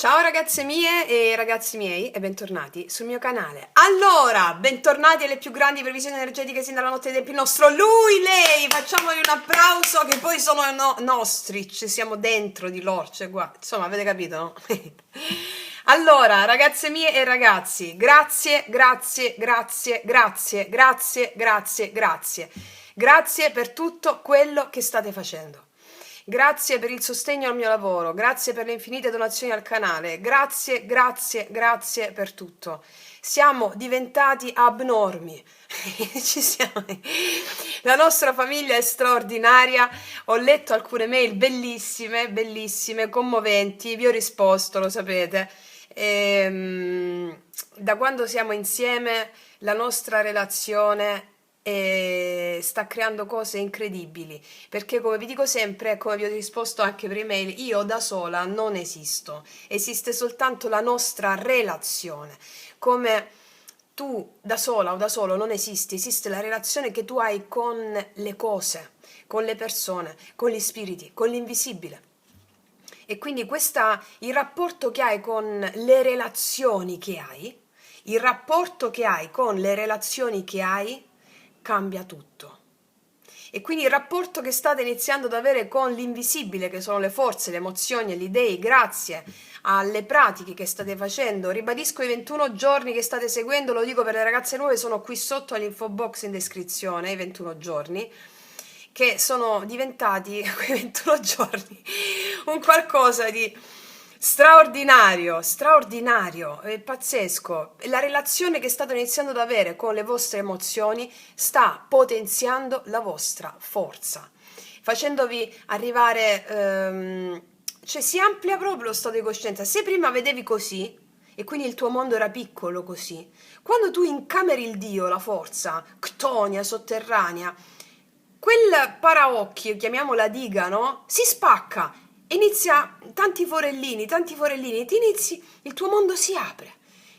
Ciao ragazze mie e ragazzi miei e bentornati sul mio canale. Allora, bentornati alle più grandi previsioni energetiche sin dalla notte dei tempi. Il nostro lui, lei, facciamogli un applauso che poi sono nostri, ci siamo dentro di loro, cioè qua, insomma avete capito, no? Allora, ragazze mie e ragazzi, grazie, grazie, grazie, grazie, grazie, grazie, grazie. Grazie per tutto quello che state facendo. Grazie per il sostegno al mio lavoro, grazie per le infinite donazioni al canale, grazie, grazie, grazie per tutto. Siamo diventati abnormi. Ci siamo. La nostra famiglia è straordinaria. Ho letto alcune mail bellissime, bellissime, commoventi, vi ho risposto, lo sapete. Da quando siamo insieme la nostra relazione sta creando cose incredibili, perché come vi dico sempre, come vi ho risposto anche per email, io da sola non esisto, esiste soltanto la nostra relazione. Come tu da sola o da solo non esisti, esiste la relazione che tu hai con le cose, con le persone, con gli spiriti, con l'invisibile. E quindi il rapporto che hai con le relazioni che hai, il rapporto che hai con le relazioni che hai cambia tutto. E quindi il rapporto che state iniziando ad avere con l'invisibile, che sono le forze, le emozioni e gli dei, grazie alle pratiche che state facendo, ribadisco i 21 giorni che state seguendo, lo dico per le ragazze nuove, sono qui sotto all'info box in descrizione, i 21 giorni, che sono diventati quei 21 giorni un qualcosa di straordinario, straordinario, è pazzesco. La relazione che state iniziando ad avere con le vostre emozioni sta potenziando la vostra forza, facendovi arrivare, cioè si amplia proprio lo stato di coscienza. Se prima vedevi così, e quindi il tuo mondo era piccolo così, quando tu incameri il Dio, la forza, ctonia, sotterranea, quel paraocchi, chiamiamola diga, no? Si spacca, inizia tanti forellini, ti inizi, il tuo mondo si apre,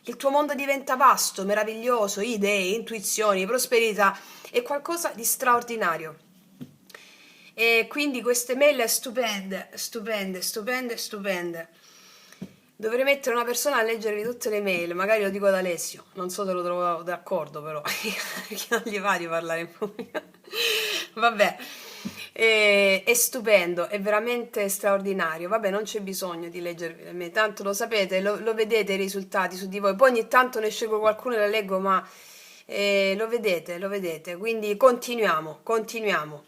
il tuo mondo diventa vasto, meraviglioso, idee, intuizioni, prosperità, è qualcosa di straordinario. E quindi queste mail stupende, stupende, stupende, stupende. Dovrei mettere una persona a leggervi tutte le mail, magari lo dico ad Alessio, non so se lo trovo d'accordo però, perché non gli va di parlare in pubblico. Vabbè, è stupendo, è veramente straordinario. Vabbè, non c'è bisogno di leggervi le mail, tanto lo sapete, lo vedete i risultati su di voi. Poi ogni tanto ne scelgo qualcuno e la leggo, ma lo vedete. Quindi continuiamo, continuiamo,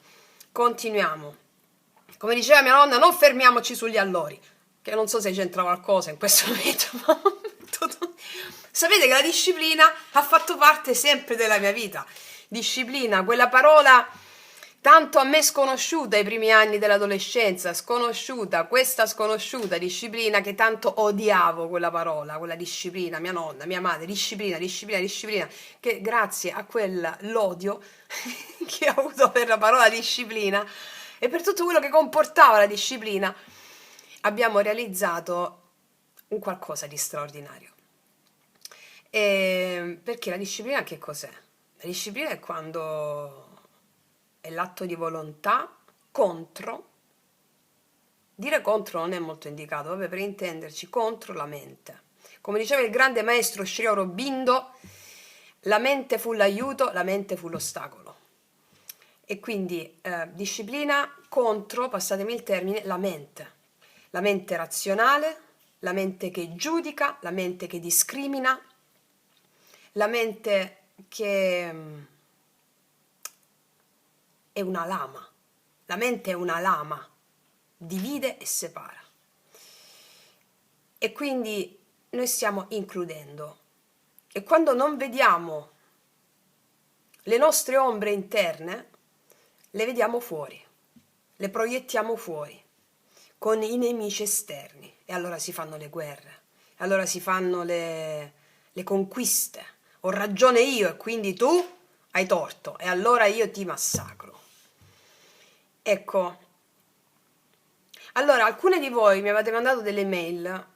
continuiamo. Come diceva mia nonna, non fermiamoci sugli allori, che non so se c'entra qualcosa in questo momento, ma sapete che la disciplina ha fatto parte sempre della mia vita. Disciplina, quella parola tanto a me sconosciuta ai primi anni dell'adolescenza, sconosciuta, questa sconosciuta disciplina che tanto odiavo quella parola, quella disciplina, mia nonna, mia madre, disciplina, disciplina, disciplina, che grazie a l'odio che ho avuto per la parola disciplina e per tutto quello che comportava la disciplina, abbiamo realizzato un qualcosa di straordinario. Perché la disciplina che cos'è? La disciplina è quando è l'atto di volontà contro, dire contro non è molto indicato, vabbè, per intenderci, contro la mente. Come diceva il grande maestro Sri Aurobindo, la mente fu l'aiuto, la mente fu l'ostacolo. E quindi disciplina contro, passatemi il termine, la mente razionale, la mente che giudica, la mente che discrimina, la mente che è una lama. La mente è una lama, divide e separa. E quindi noi stiamo includendo. E quando non vediamo le nostre ombre interne, le vediamo fuori, le proiettiamo fuori, con i nemici esterni. E allora si fanno le guerre, e allora si fanno le conquiste. Ho ragione io e quindi tu hai torto, e allora io ti massacro. Ecco, allora alcune di voi mi avete mandato delle mail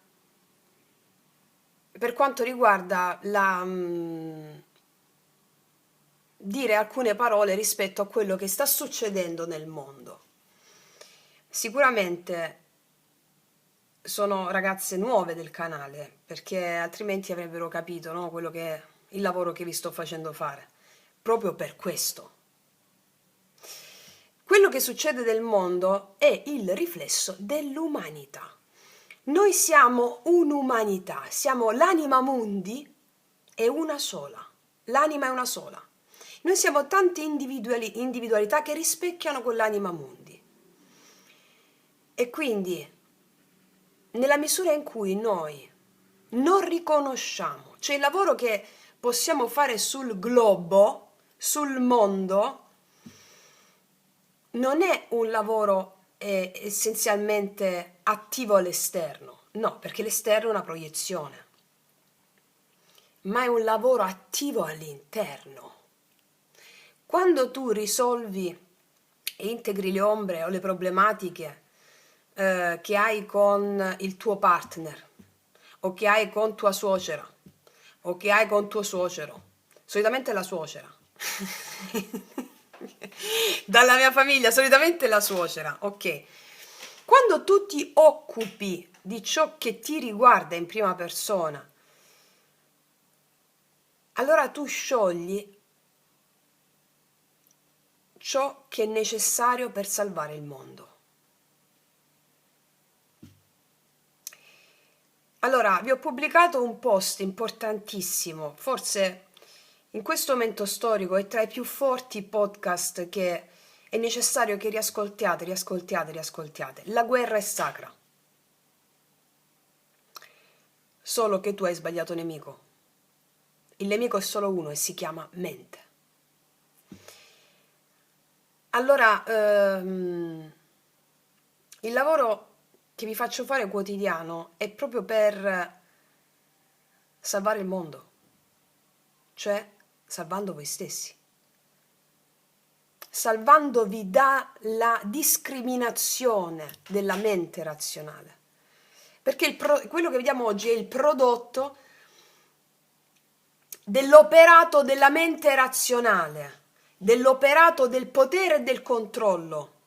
per quanto riguarda dire alcune parole rispetto a quello che sta succedendo nel mondo. Sicuramente sono ragazze nuove del canale, perché altrimenti avrebbero capito, no, quello che è il lavoro che vi sto facendo fare. Proprio per questo. Quello che succede nel mondo è il riflesso dell'umanità. Noi siamo un'umanità, siamo l'anima mundi è una sola. L'anima è una sola. Noi siamo tante individualità che rispecchiano quell'anima mundi. E quindi, nella misura in cui noi non riconosciamo, cioè il lavoro che possiamo fare sul globo, sul mondo, non è un lavoro essenzialmente attivo all'esterno, no, perché l'esterno è una proiezione, ma è un lavoro attivo all'interno. Quando tu risolvi e integri le ombre o le problematiche che hai con il tuo partner, o che hai con tua suocera, o che hai con tuo suocero, solitamente la suocera. Dalla mia famiglia, solitamente la suocera, ok. Quando tu ti occupi di ciò che ti riguarda in prima persona, allora tu sciogli ciò che è necessario per salvare il mondo. Allora, vi ho pubblicato un post importantissimo, forse in questo momento storico è tra i più forti podcast che è necessario che riascoltiate. La guerra è sacra. Solo che tu hai sbagliato nemico. Il nemico è solo uno e si chiama mente. Allora, il lavoro che vi faccio fare quotidiano è proprio per salvare il mondo, cioè salvando voi stessi, salvandovi dalla discriminazione della mente razionale. Perché quello che vediamo oggi è il prodotto dell'operato della mente razionale, dell'operato del potere e del controllo.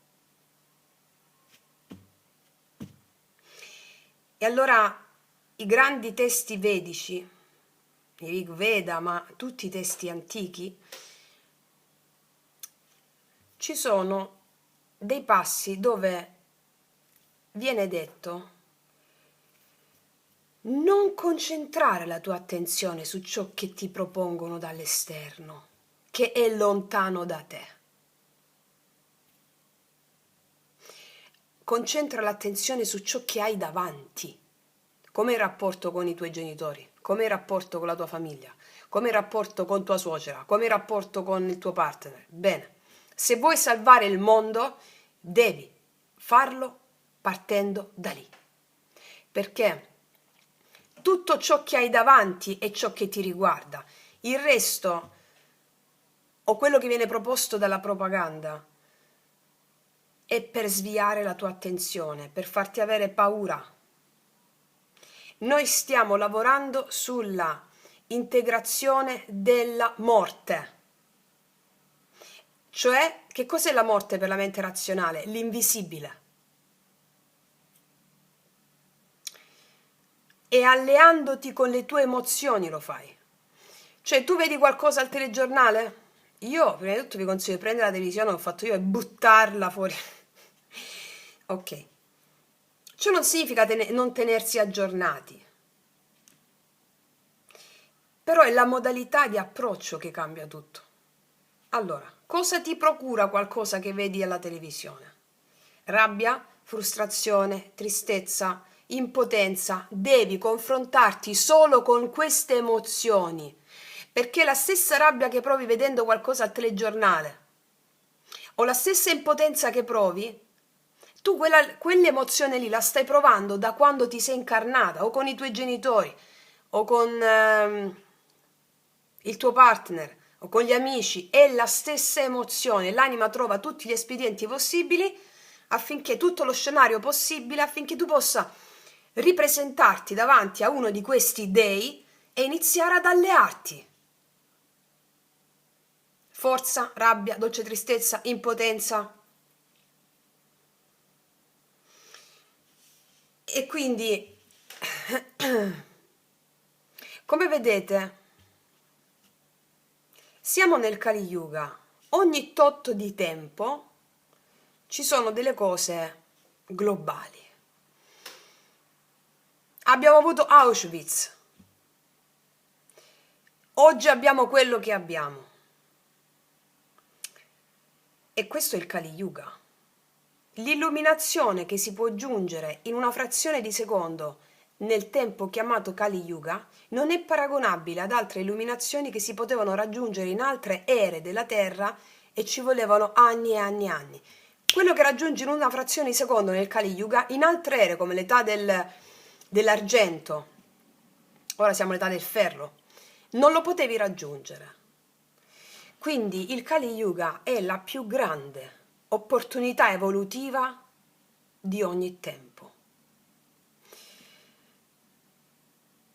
E allora i grandi testi vedici, i Rig Veda, ma tutti i testi antichi, ci sono dei passi dove viene detto non concentrare la tua attenzione su ciò che ti propongono dall'esterno, che è lontano da te. Concentra l'attenzione su ciò che hai davanti. Com'è il rapporto con i tuoi genitori? Com'è il rapporto con la tua famiglia? Com'è il rapporto con tua suocera? Com'è il rapporto con il tuo partner? Bene, se vuoi salvare il mondo, devi farlo partendo da lì. Perché tutto ciò che hai davanti è ciò che ti riguarda. Il resto, o quello che viene proposto dalla propaganda, è per sviare la tua attenzione, per farti avere paura. Noi stiamo lavorando sulla integrazione della morte. Cioè, che cos'è la morte per la mente razionale? L'invisibile. E alleandoti con le tue emozioni lo fai. Cioè, tu vedi qualcosa al telegiornale? Io, prima di tutto, vi consiglio di prendere la televisione, l'ho fatto io, e buttarla fuori. Ok. Ciò non significa non tenersi aggiornati. Però è la modalità di approccio che cambia tutto. Allora, cosa ti procura qualcosa che vedi alla televisione? Rabbia, frustrazione, tristezza, impotenza. Devi confrontarti solo con queste emozioni, perché la stessa rabbia che provi vedendo qualcosa al telegiornale o la stessa impotenza che provi, tu quell'emozione lì la stai provando da quando ti sei incarnata, o con i tuoi genitori, o con il tuo partner, o con gli amici. È la stessa emozione. L'anima trova tutti gli espedienti possibili affinché tutto lo scenario possibile, affinché tu possa ripresentarti davanti a uno di questi dei e iniziare ad allearti. Forza, rabbia, dolce tristezza, impotenza. E quindi, come vedete, siamo nel Kali Yuga. Ogni tot di tempo ci sono delle cose globali. Abbiamo avuto Auschwitz. Oggi abbiamo quello che abbiamo. E questo è il Kali Yuga. L'illuminazione che si può giungere in una frazione di secondo nel tempo chiamato Kali Yuga non è paragonabile ad altre illuminazioni che si potevano raggiungere in altre ere della Terra e ci volevano anni e anni e anni. Quello che raggiungi in una frazione di secondo nel Kali Yuga, in altre ere come l'età dell'argento, ora siamo all'età del ferro, non lo potevi raggiungere. Quindi il Kali Yuga è la più grande opportunità evolutiva di ogni tempo.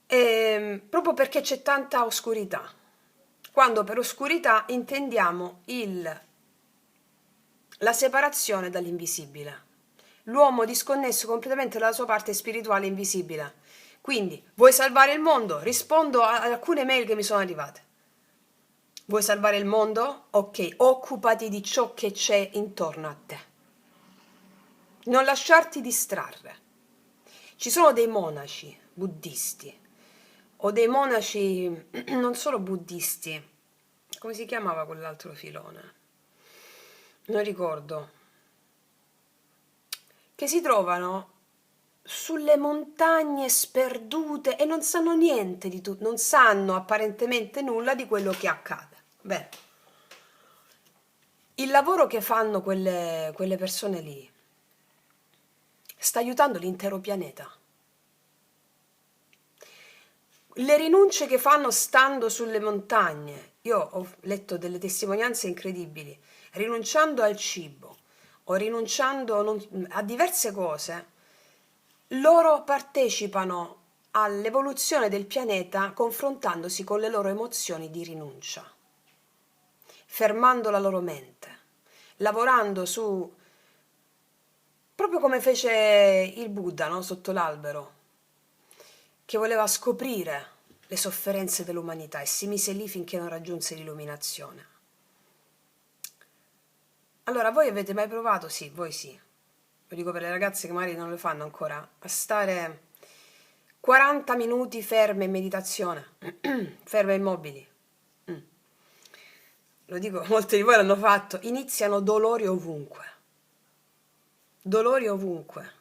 Proprio perché c'è tanta oscurità. Quando per oscurità intendiamo la separazione dall'invisibile. L'uomo disconnesso completamente dalla sua parte spirituale invisibile. Quindi, vuoi salvare il mondo? Rispondo ad alcune mail che mi sono arrivate. Vuoi salvare il mondo? Ok, occupati di ciò che c'è intorno a te. Non lasciarti distrarre. Ci sono dei monaci buddisti o dei monaci non solo buddisti, come si chiamava quell'altro filone? Non ricordo, che si trovano sulle montagne sperdute e non sanno niente di tutto, non sanno apparentemente nulla di quello che accade. Bene, il lavoro che fanno quelle persone lì sta aiutando l'intero pianeta. Le rinunce che fanno stando sulle montagne, io ho letto delle testimonianze incredibili, rinunciando al cibo o rinunciando a diverse cose, loro partecipano all'evoluzione del pianeta confrontandosi con le loro emozioni di rinuncia, fermando la loro mente, lavorando su, proprio come fece il Buddha, no? Sotto l'albero, che voleva scoprire le sofferenze dell'umanità e si mise lì finché non raggiunse l'illuminazione. Allora, voi avete mai provato? Sì, voi sì. Lo dico per le ragazze che magari non lo fanno ancora, a stare 40 minuti ferme in meditazione, ferme immobili. Lo dico, molti di voi l'hanno fatto, iniziano dolori ovunque. Dolori ovunque.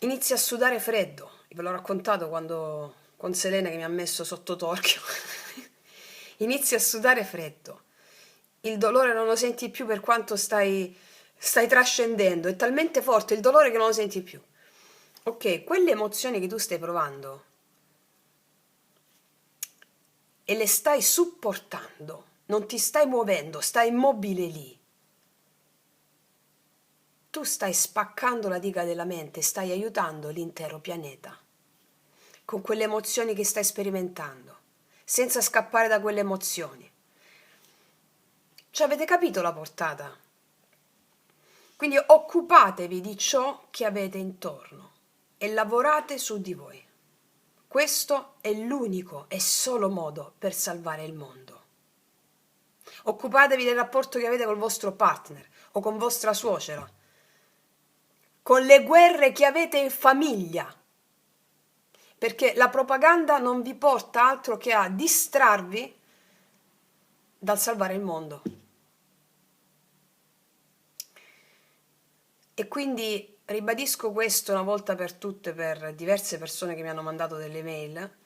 Inizi a sudare freddo. Ve l'ho raccontato quando con Selene che mi ha messo sotto torchio. Inizi a sudare freddo. Il dolore non lo senti più per quanto stai trascendendo. È talmente forte il dolore che non lo senti più. Ok, quelle emozioni che tu stai provando e le stai supportando, non ti stai muovendo, stai immobile lì. Tu stai spaccando la diga della mente, stai aiutando l'intero pianeta con quelle emozioni che stai sperimentando, senza scappare da quelle emozioni. Cioè, avete capito la portata? Quindi occupatevi di ciò che avete intorno e lavorate su di voi. Questo è l'unico e solo modo per salvare il mondo. Occupatevi del rapporto che avete col vostro partner o con vostra suocera, con le guerre che avete in famiglia, perché la propaganda non vi porta altro che a distrarvi dal salvare il mondo. E quindi ribadisco questo una volta per tutte per diverse persone che mi hanno mandato delle mail,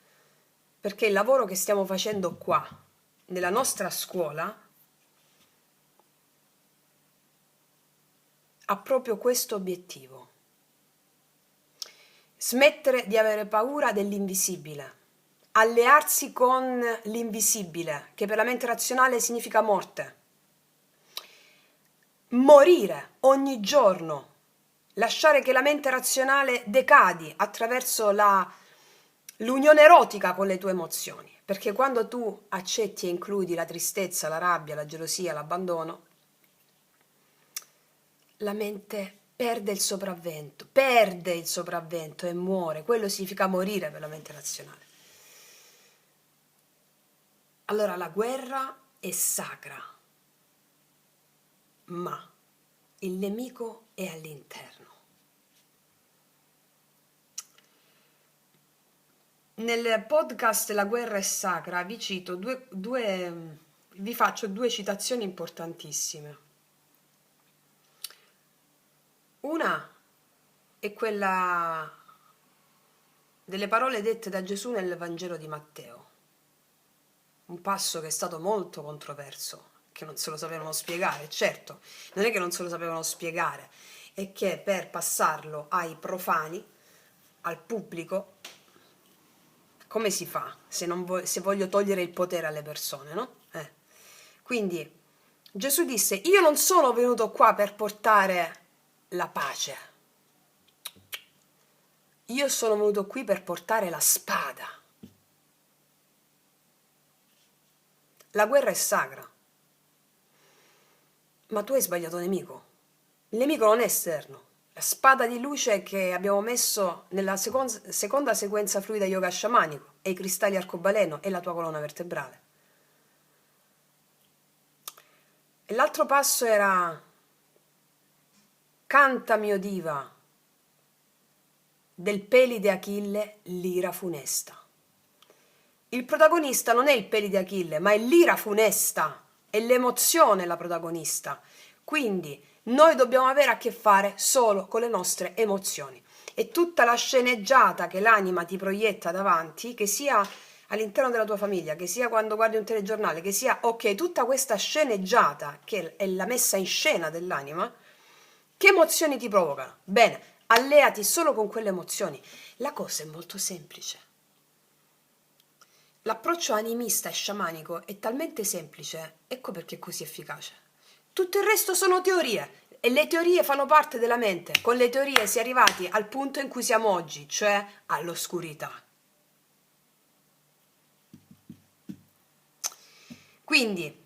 perché il lavoro che stiamo facendo qua, nella nostra scuola, ha proprio questo obiettivo. Smettere di avere paura dell'invisibile, allearsi con l'invisibile, che per la mente razionale significa morte. Morire ogni giorno, lasciare che la mente razionale decadi attraverso l'unione erotica con le tue emozioni, perché quando tu accetti e includi la tristezza, la rabbia, la gelosia, l'abbandono, la mente perde il sopravvento e muore. Quello significa morire per la mente razionale. Allora la guerra è sacra, ma il nemico è all'interno. Nel podcast La guerra è sacra vi cito vi faccio due citazioni importantissime. Una è quella delle parole dette da Gesù nel Vangelo di Matteo, un passo che è stato molto controverso, che non se lo sapevano spiegare. Certo, non è che non se lo sapevano spiegare, è che per passarlo ai profani, al pubblico, come si fa se voglio togliere il potere alle persone, no? Quindi Gesù disse: io non sono venuto qua per portare la pace, io sono venuto qui per portare la spada. La guerra è sacra, ma tu hai sbagliato nemico. Il nemico non è esterno. La spada di luce che abbiamo messo nella seconda sequenza fluida yoga sciamanico e i cristalli arcobaleno è la tua colonna vertebrale. E l'altro passo era: canta mio diva, del pelide Achille l'ira funesta. Il protagonista non è il pelide Achille, ma è l'ira funesta, è l'emozione la protagonista. Quindi noi dobbiamo avere a che fare solo con le nostre emozioni. E tutta la sceneggiata che l'anima ti proietta davanti, che sia all'interno della tua famiglia, che sia quando guardi un telegiornale, che sia, ok, tutta questa sceneggiata che è la messa in scena dell'anima, che emozioni ti provocano? Bene, alleati solo con quelle emozioni. La cosa è molto semplice. L'approccio animista e sciamanico è talmente semplice, ecco perché è così efficace. Tutto il resto sono teorie e le teorie fanno parte della mente. Con le teorie si è arrivati al punto in cui siamo oggi, cioè all'oscurità. Quindi,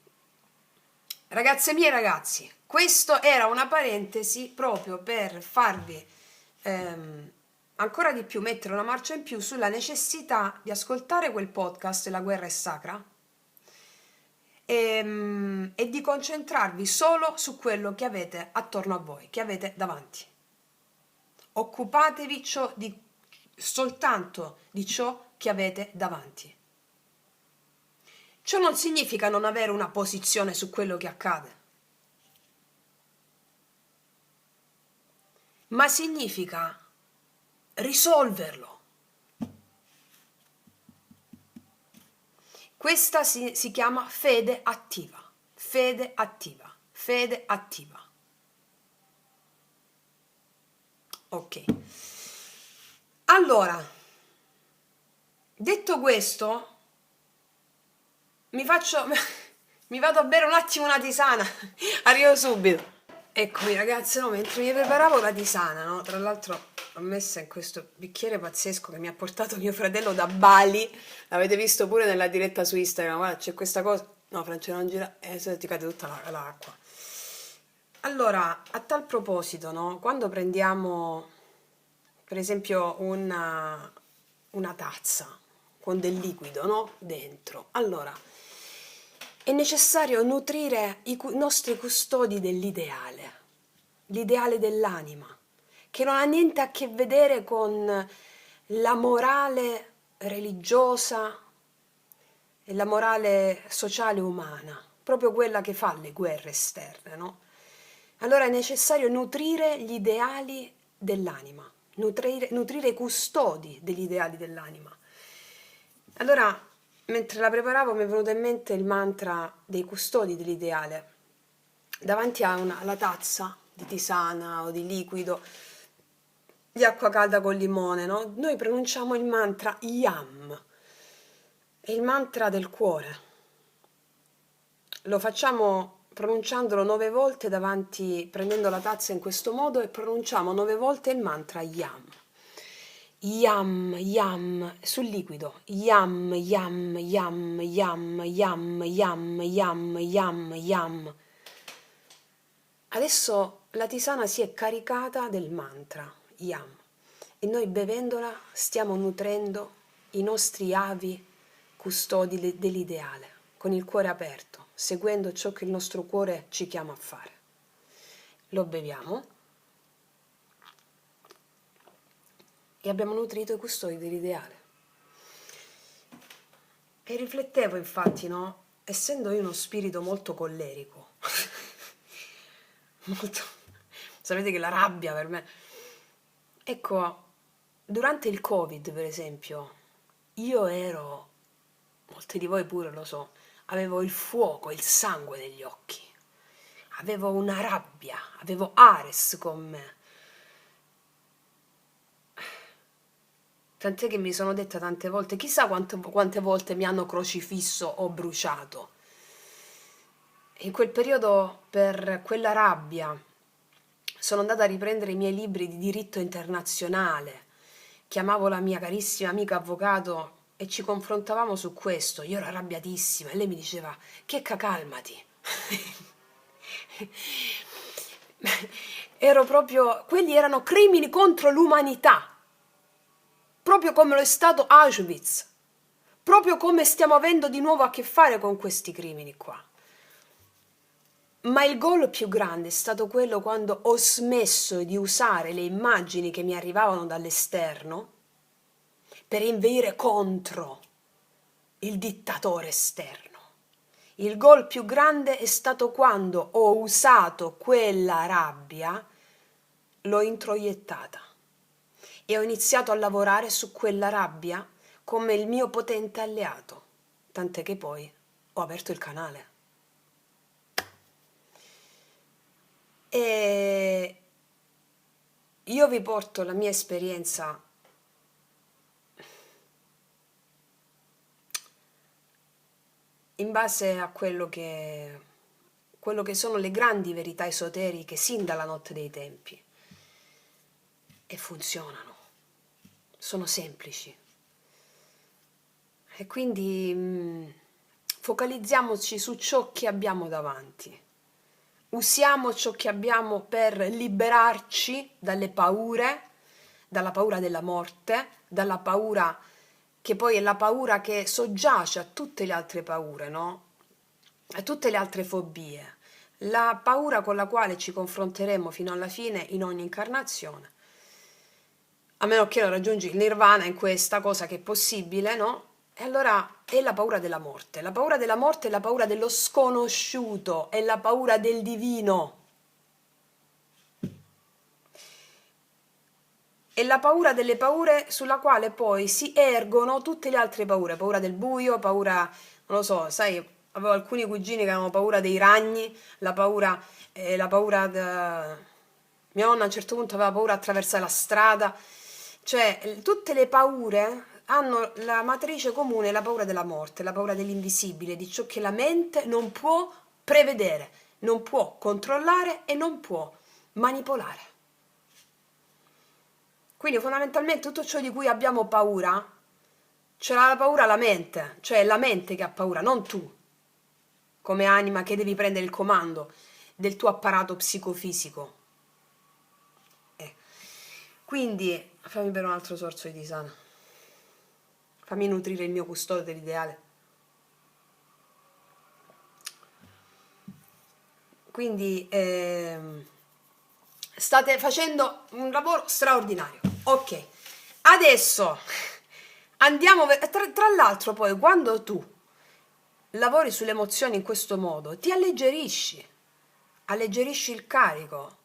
ragazze mie e ragazzi, questo era una parentesi proprio per farvi ancora di più mettere una marcia in più sulla necessità di ascoltare quel podcast La guerra è sacra e di concentrarvi solo su quello che avete attorno a voi, che avete davanti. Occupatevi soltanto di ciò che avete davanti. Ciò non significa non avere una posizione su quello che accade, ma significa risolverlo. Questa si chiama fede attiva, fede attiva, fede attiva. Ok. Allora, detto questo, mi vado a bere un attimo una tisana, arrivo subito. Eccomi ragazze, no, mentre mi preparavo la tisana, no? Tra l'altro l'ho messa in questo bicchiere pazzesco che mi ha portato mio fratello da Bali, l'avete visto pure nella diretta su Instagram, guarda c'è questa cosa, no Francesco non gira, se ti cade tutta l'acqua. Allora, a tal proposito, no? Quando prendiamo per esempio una tazza con del liquido, no? Dentro, allora è necessario nutrire i nostri custodi dell'ideale, l'ideale dell'anima, che non ha niente a che vedere con la morale religiosa e la morale sociale umana, proprio quella che fa le guerre esterne, no? Allora è necessario nutrire gli ideali dell'anima, nutrire i custodi degli ideali dell'anima. Allora, mentre la preparavo mi è venuto in mente il mantra dei custodi dell'ideale. Davanti alla tazza di tisana o di liquido, di acqua calda con limone, no? Noi pronunciamo il mantra Yam, è il mantra del cuore. Lo facciamo pronunciandolo 9 volte prendendo la tazza in questo modo e pronunciamo 9 volte il mantra Yam. Yam, yam, sul liquido. Yam, yam, yam, yam, yam, yam, yam, yam, yam. Adesso la tisana si è caricata del mantra Yam e noi bevendola stiamo nutrendo i nostri avi custodi dell'ideale, con il cuore aperto, seguendo ciò che il nostro cuore ci chiama a fare. Lo beviamo e abbiamo nutrito i custodi dell'ideale. E riflettevo infatti, no? Essendo io uno spirito molto collerico, molto, sapete che la rabbia per me, ecco, durante il Covid per esempio, io ero, molti di voi pure lo so, avevo il fuoco, il sangue negli occhi, avevo una rabbia, avevo Ares con me. Tant'è che mi sono detta tante volte, chissà quante volte mi hanno crocifisso o bruciato. In quel periodo, per quella rabbia, sono andata a riprendere i miei libri di diritto internazionale, chiamavo la mia carissima amica avvocato e ci confrontavamo su questo. Io ero arrabbiatissima e lei mi diceva, Checca, calmati. Quelli erano crimini contro l'umanità. Proprio come lo è stato Auschwitz, proprio come stiamo avendo di nuovo a che fare con questi crimini qua. Ma il gol più grande è stato quello quando ho smesso di usare le immagini che mi arrivavano dall'esterno per inveire contro il dittatore esterno. Il gol più grande è stato quando ho usato quella rabbia, l'ho introiettata. E ho iniziato a lavorare su quella rabbia come il mio potente alleato, tant'è che poi ho aperto il canale. E io vi porto la mia esperienza in base a quello che sono le grandi verità esoteriche sin dalla notte dei tempi. E funzionano. Sono semplici e quindi focalizziamoci su ciò che abbiamo davanti, usiamo ciò che abbiamo per liberarci dalle paure, dalla paura della morte, dalla paura che poi è la paura che soggiace a tutte le altre paure, no? A tutte le altre fobie, la paura con la quale ci confronteremo fino alla fine in ogni incarnazione. A meno che non raggiungi il nirvana in questa cosa che è possibile, no? E allora è la paura della morte. La paura della morte è la paura dello sconosciuto, è la paura del divino. È la paura delle paure sulla quale poi si ergono tutte le altre paure. Paura del buio, paura, non lo so, sai, avevo alcuni cugini che avevano paura dei ragni, la paura mia nonna a un certo punto aveva paura di attraversare la strada. Cioè, tutte le paure hanno la matrice comune, la paura della morte, la paura dell'invisibile, di ciò che la mente non può prevedere, non può controllare e non può manipolare. Quindi fondamentalmente tutto ciò di cui abbiamo paura, ce l'ha la paura la mente, cioè è la mente che ha paura, non tu, come anima che devi prendere il comando del tuo apparato psicofisico. Quindi fammi bere un altro sorso di tisana, fammi nutrire il mio custode dell'ideale. Quindi state facendo un lavoro straordinario. Ok, adesso andiamo, tra l'altro poi quando tu lavori sulle emozioni in questo modo ti alleggerisci il carico,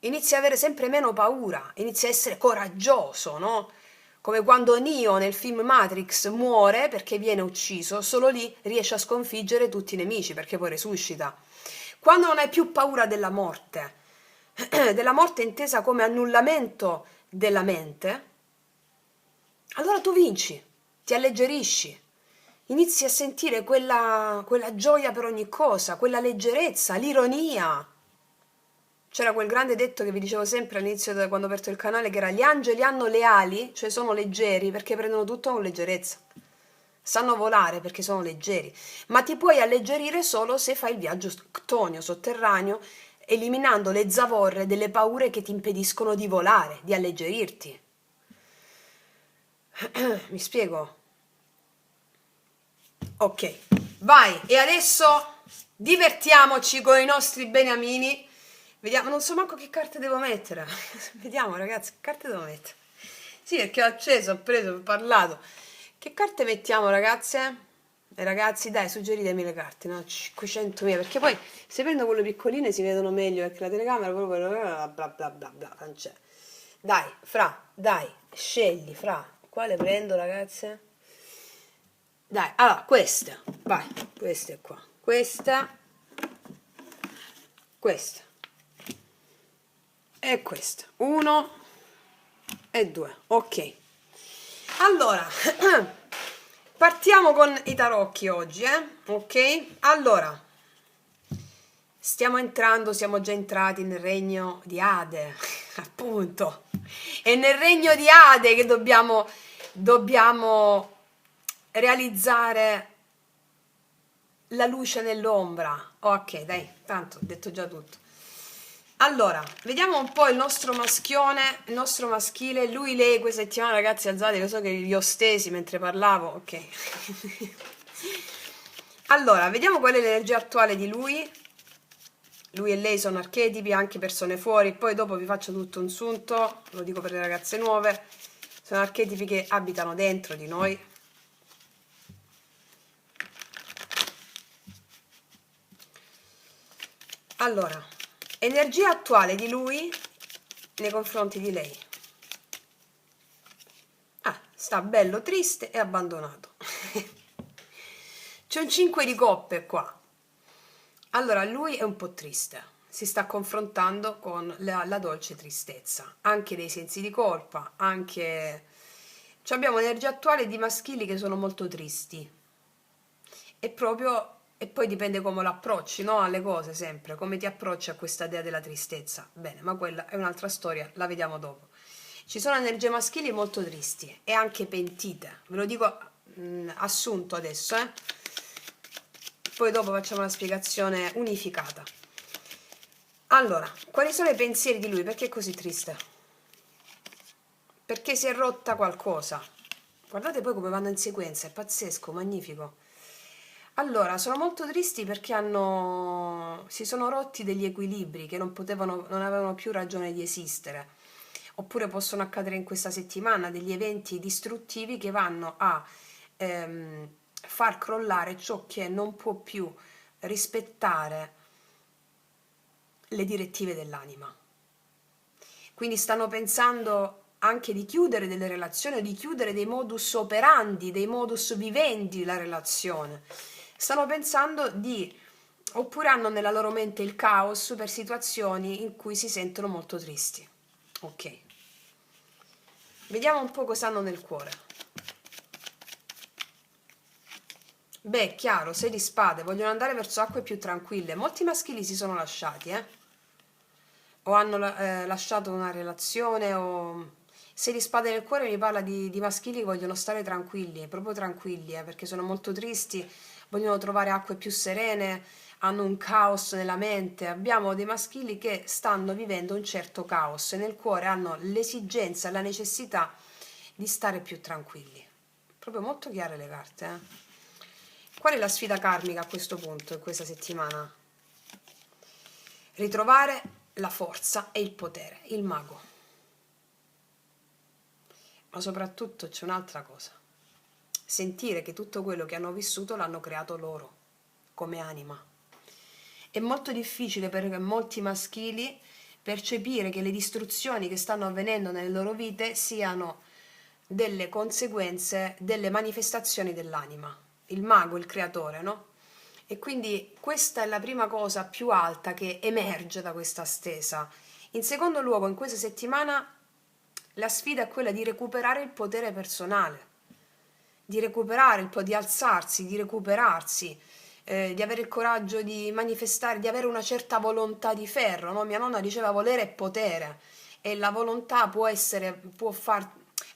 inizi a avere sempre meno paura, inizi a essere coraggioso, no? Come quando Neo nel film Matrix muore perché viene ucciso, solo lì riesce a sconfiggere tutti i nemici perché poi resuscita. Quando non hai più paura della morte intesa come annullamento della mente, allora tu vinci, ti alleggerisci, inizi a sentire quella gioia per ogni cosa, quella leggerezza, l'ironia. C'era quel grande detto che vi dicevo sempre all'inizio quando ho aperto il canale, che era: gli angeli hanno le ali, cioè sono leggeri perché prendono tutto con leggerezza. Sanno volare perché sono leggeri, ma ti puoi alleggerire solo se fai il viaggio ctonio, sotterraneo, eliminando le zavorre delle paure che ti impediscono di volare, di alleggerirti. Mi spiego? Ok, vai, e adesso divertiamoci con i nostri beniamini. Vediamo, non so manco che carte devo mettere. Vediamo ragazzi, che carte devo mettere. Sì, perché ho acceso, ho preso, ho parlato. Che carte mettiamo ragazze? Ragazzi, dai, suggeritemi le carte, no? 500.000, perché poi se prendo quelle piccoline si vedono meglio, perché la telecamera proprio bla bla bla bla bla, non c'è. Dai, dai, scegli, quale prendo ragazze? Dai, allora, questa, vai, questa è qua, questa e questa, 1 e 2, ok. Allora, partiamo con i tarocchi oggi, ok? Allora, siamo già entrati nel regno di Ade, appunto. È nel regno di Ade che dobbiamo realizzare la luce nell'ombra. Ok, dai, tanto ho detto già tutto. Allora, vediamo un po' il nostro maschione, il nostro maschile, lui, lei, questa settimana, ragazzi, alzate, lo so che li ho stesi mentre parlavo, ok. Allora, vediamo qual è l'energia attuale di lui. Lui e lei sono archetipi, anche persone fuori, poi dopo vi faccio tutto un sunto, lo dico per le ragazze nuove, sono archetipi che abitano dentro di noi. Allora, energia attuale di lui nei confronti di lei. Ah, sta bello triste e abbandonato. C'è un 5 di coppe qua. Allora, lui è un po' triste, si sta confrontando con la dolce tristezza, anche dei sensi di colpa, anche... Abbiamo un'energia attuale di maschili che sono molto tristi. E poi dipende come lo approcci, no? Alle cose sempre, come ti approcci a questa idea della tristezza. Bene, ma quella è un'altra storia, la vediamo dopo. Ci sono energie maschili molto tristi e anche pentite, ve lo dico assunto adesso, poi dopo facciamo una spiegazione unificata. Allora, quali sono i pensieri di lui? Perché è così triste? Perché si è rotta qualcosa. Guardate poi come vanno in sequenza, è pazzesco, magnifico. Allora, sono molto tristi perché si sono rotti degli equilibri che non avevano più ragione di esistere. Oppure possono accadere in questa settimana degli eventi distruttivi che vanno a far crollare ciò che non può più rispettare le direttive dell'anima. Quindi stanno pensando anche di chiudere delle relazioni o di chiudere dei modus operandi, dei modus vivendi la relazione. Stanno pensando oppure hanno nella loro mente il caos per situazioni in cui si sentono molto tristi. Ok. Vediamo un po' cosa hanno nel cuore. Beh, chiaro, 6 di spade, vogliono andare verso acque più tranquille. Molti maschili si sono lasciati, o hanno lasciato una relazione, o... 6 di spade nel cuore mi parla di maschili che vogliono stare tranquilli, proprio tranquilli, perché sono molto tristi, vogliono trovare acque più serene, hanno un caos nella mente. Abbiamo dei maschili che stanno vivendo un certo caos e nel cuore hanno l'esigenza, la necessità di stare più tranquilli. Proprio molto chiare le carte, Qual è la sfida karmica a questo punto, in questa settimana? Ritrovare la forza e il potere, il mago. Ma soprattutto c'è un'altra cosa. Sentire che tutto quello che hanno vissuto l'hanno creato loro, come anima. È molto difficile per molti maschili percepire che le distruzioni che stanno avvenendo nelle loro vite siano delle conseguenze delle manifestazioni dell'anima. Il mago, il creatore, no? E quindi questa è la prima cosa più alta che emerge da questa stesa. In secondo luogo, in questa settimana la sfida è quella di recuperare il potere personale, di recuperare di alzarsi, di recuperarsi, di avere il coraggio di manifestare, di avere una certa volontà di ferro, no? Mia nonna diceva volere è potere e la volontà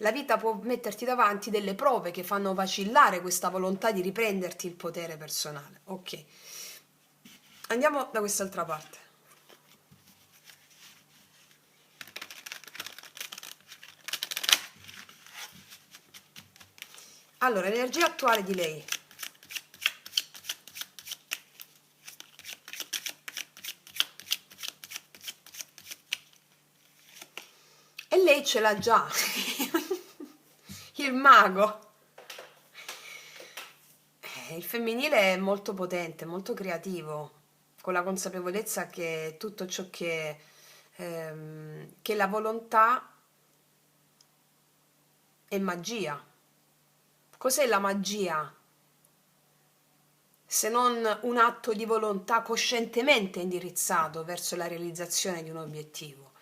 la vita può metterti davanti delle prove che fanno vacillare questa volontà di riprenderti il potere personale. Ok, andiamo da quest'altra parte. Allora, l'energia attuale di lei. E lei ce l'ha già. Il mago. Il femminile è molto potente, molto creativo, con la consapevolezza che tutto ciò che la volontà è magia. Cos'è la magia? Se non un atto di volontà coscientemente indirizzato verso la realizzazione di un obiettivo.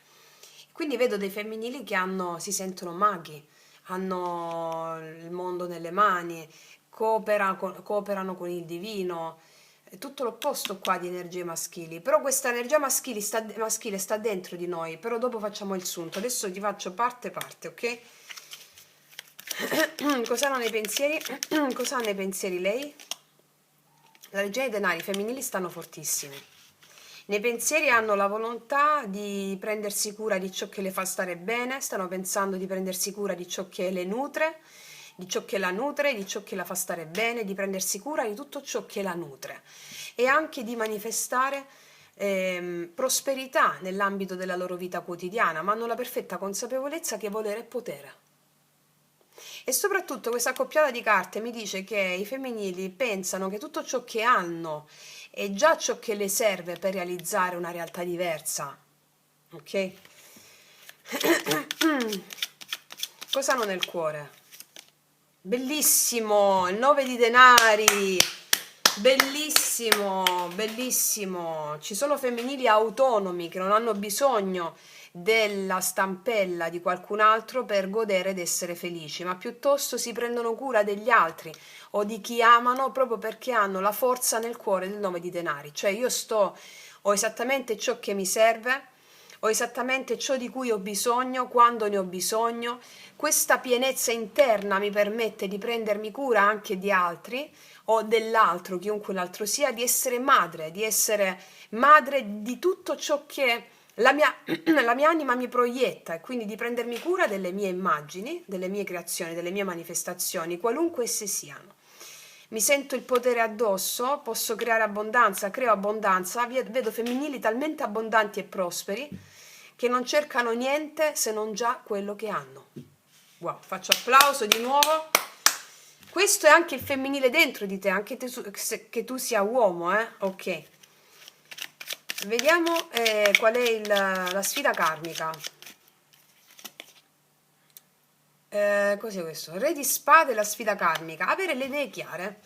Quindi vedo dei femminili che si sentono maghi, hanno il mondo nelle mani, cooperano con il divino, è tutto l'opposto qua di energie maschili. Però questa energia maschile sta dentro di noi, però dopo facciamo il sunto. Adesso ti faccio parte parte, ok? Cosa hanno nei pensieri? Cosa ha nei pensieri lei? La regina dei denari, i femminili stanno fortissimi. Nei pensieri hanno la volontà di prendersi cura di ciò che le fa stare bene, stanno pensando di prendersi cura di ciò che le nutre, di ciò che la nutre, di ciò che la fa stare bene, di prendersi cura di tutto ciò che la nutre e anche di manifestare prosperità nell'ambito della loro vita quotidiana, ma hanno la perfetta consapevolezza che volere è potere. E soprattutto questa accoppiata di carte mi dice che i femminili pensano che tutto ciò che hanno è già ciò che le serve per realizzare una realtà diversa. Ok? Cosa hanno nel cuore? Bellissimo, il 9 di denari. Bellissimo, bellissimo. Ci sono femminili autonomi che non hanno bisogno della stampella di qualcun altro per godere ed essere felici, ma piuttosto si prendono cura degli altri o di chi amano proprio perché hanno la forza nel cuore del 9 di denari. Cioè ho esattamente ciò che mi serve, ho esattamente ciò di cui ho bisogno, quando ne ho bisogno. Questa pienezza interna mi permette di prendermi cura anche di altri o dell'altro, chiunque l'altro sia, di essere madre di tutto ciò che la mia anima mi proietta e quindi di prendermi cura delle mie immagini, delle mie creazioni, delle mie manifestazioni, qualunque esse siano. Mi sento il potere addosso, posso creare abbondanza, creo abbondanza, vedo femminili talmente abbondanti e prosperi che non cercano niente se non già quello che hanno. Wow, faccio applauso di nuovo. Questo è anche il femminile dentro di te, anche che tu sia uomo, ok. Vediamo qual è la sfida karmica. Cos'è questo? Re di spade e la sfida karmica. Avere le idee chiare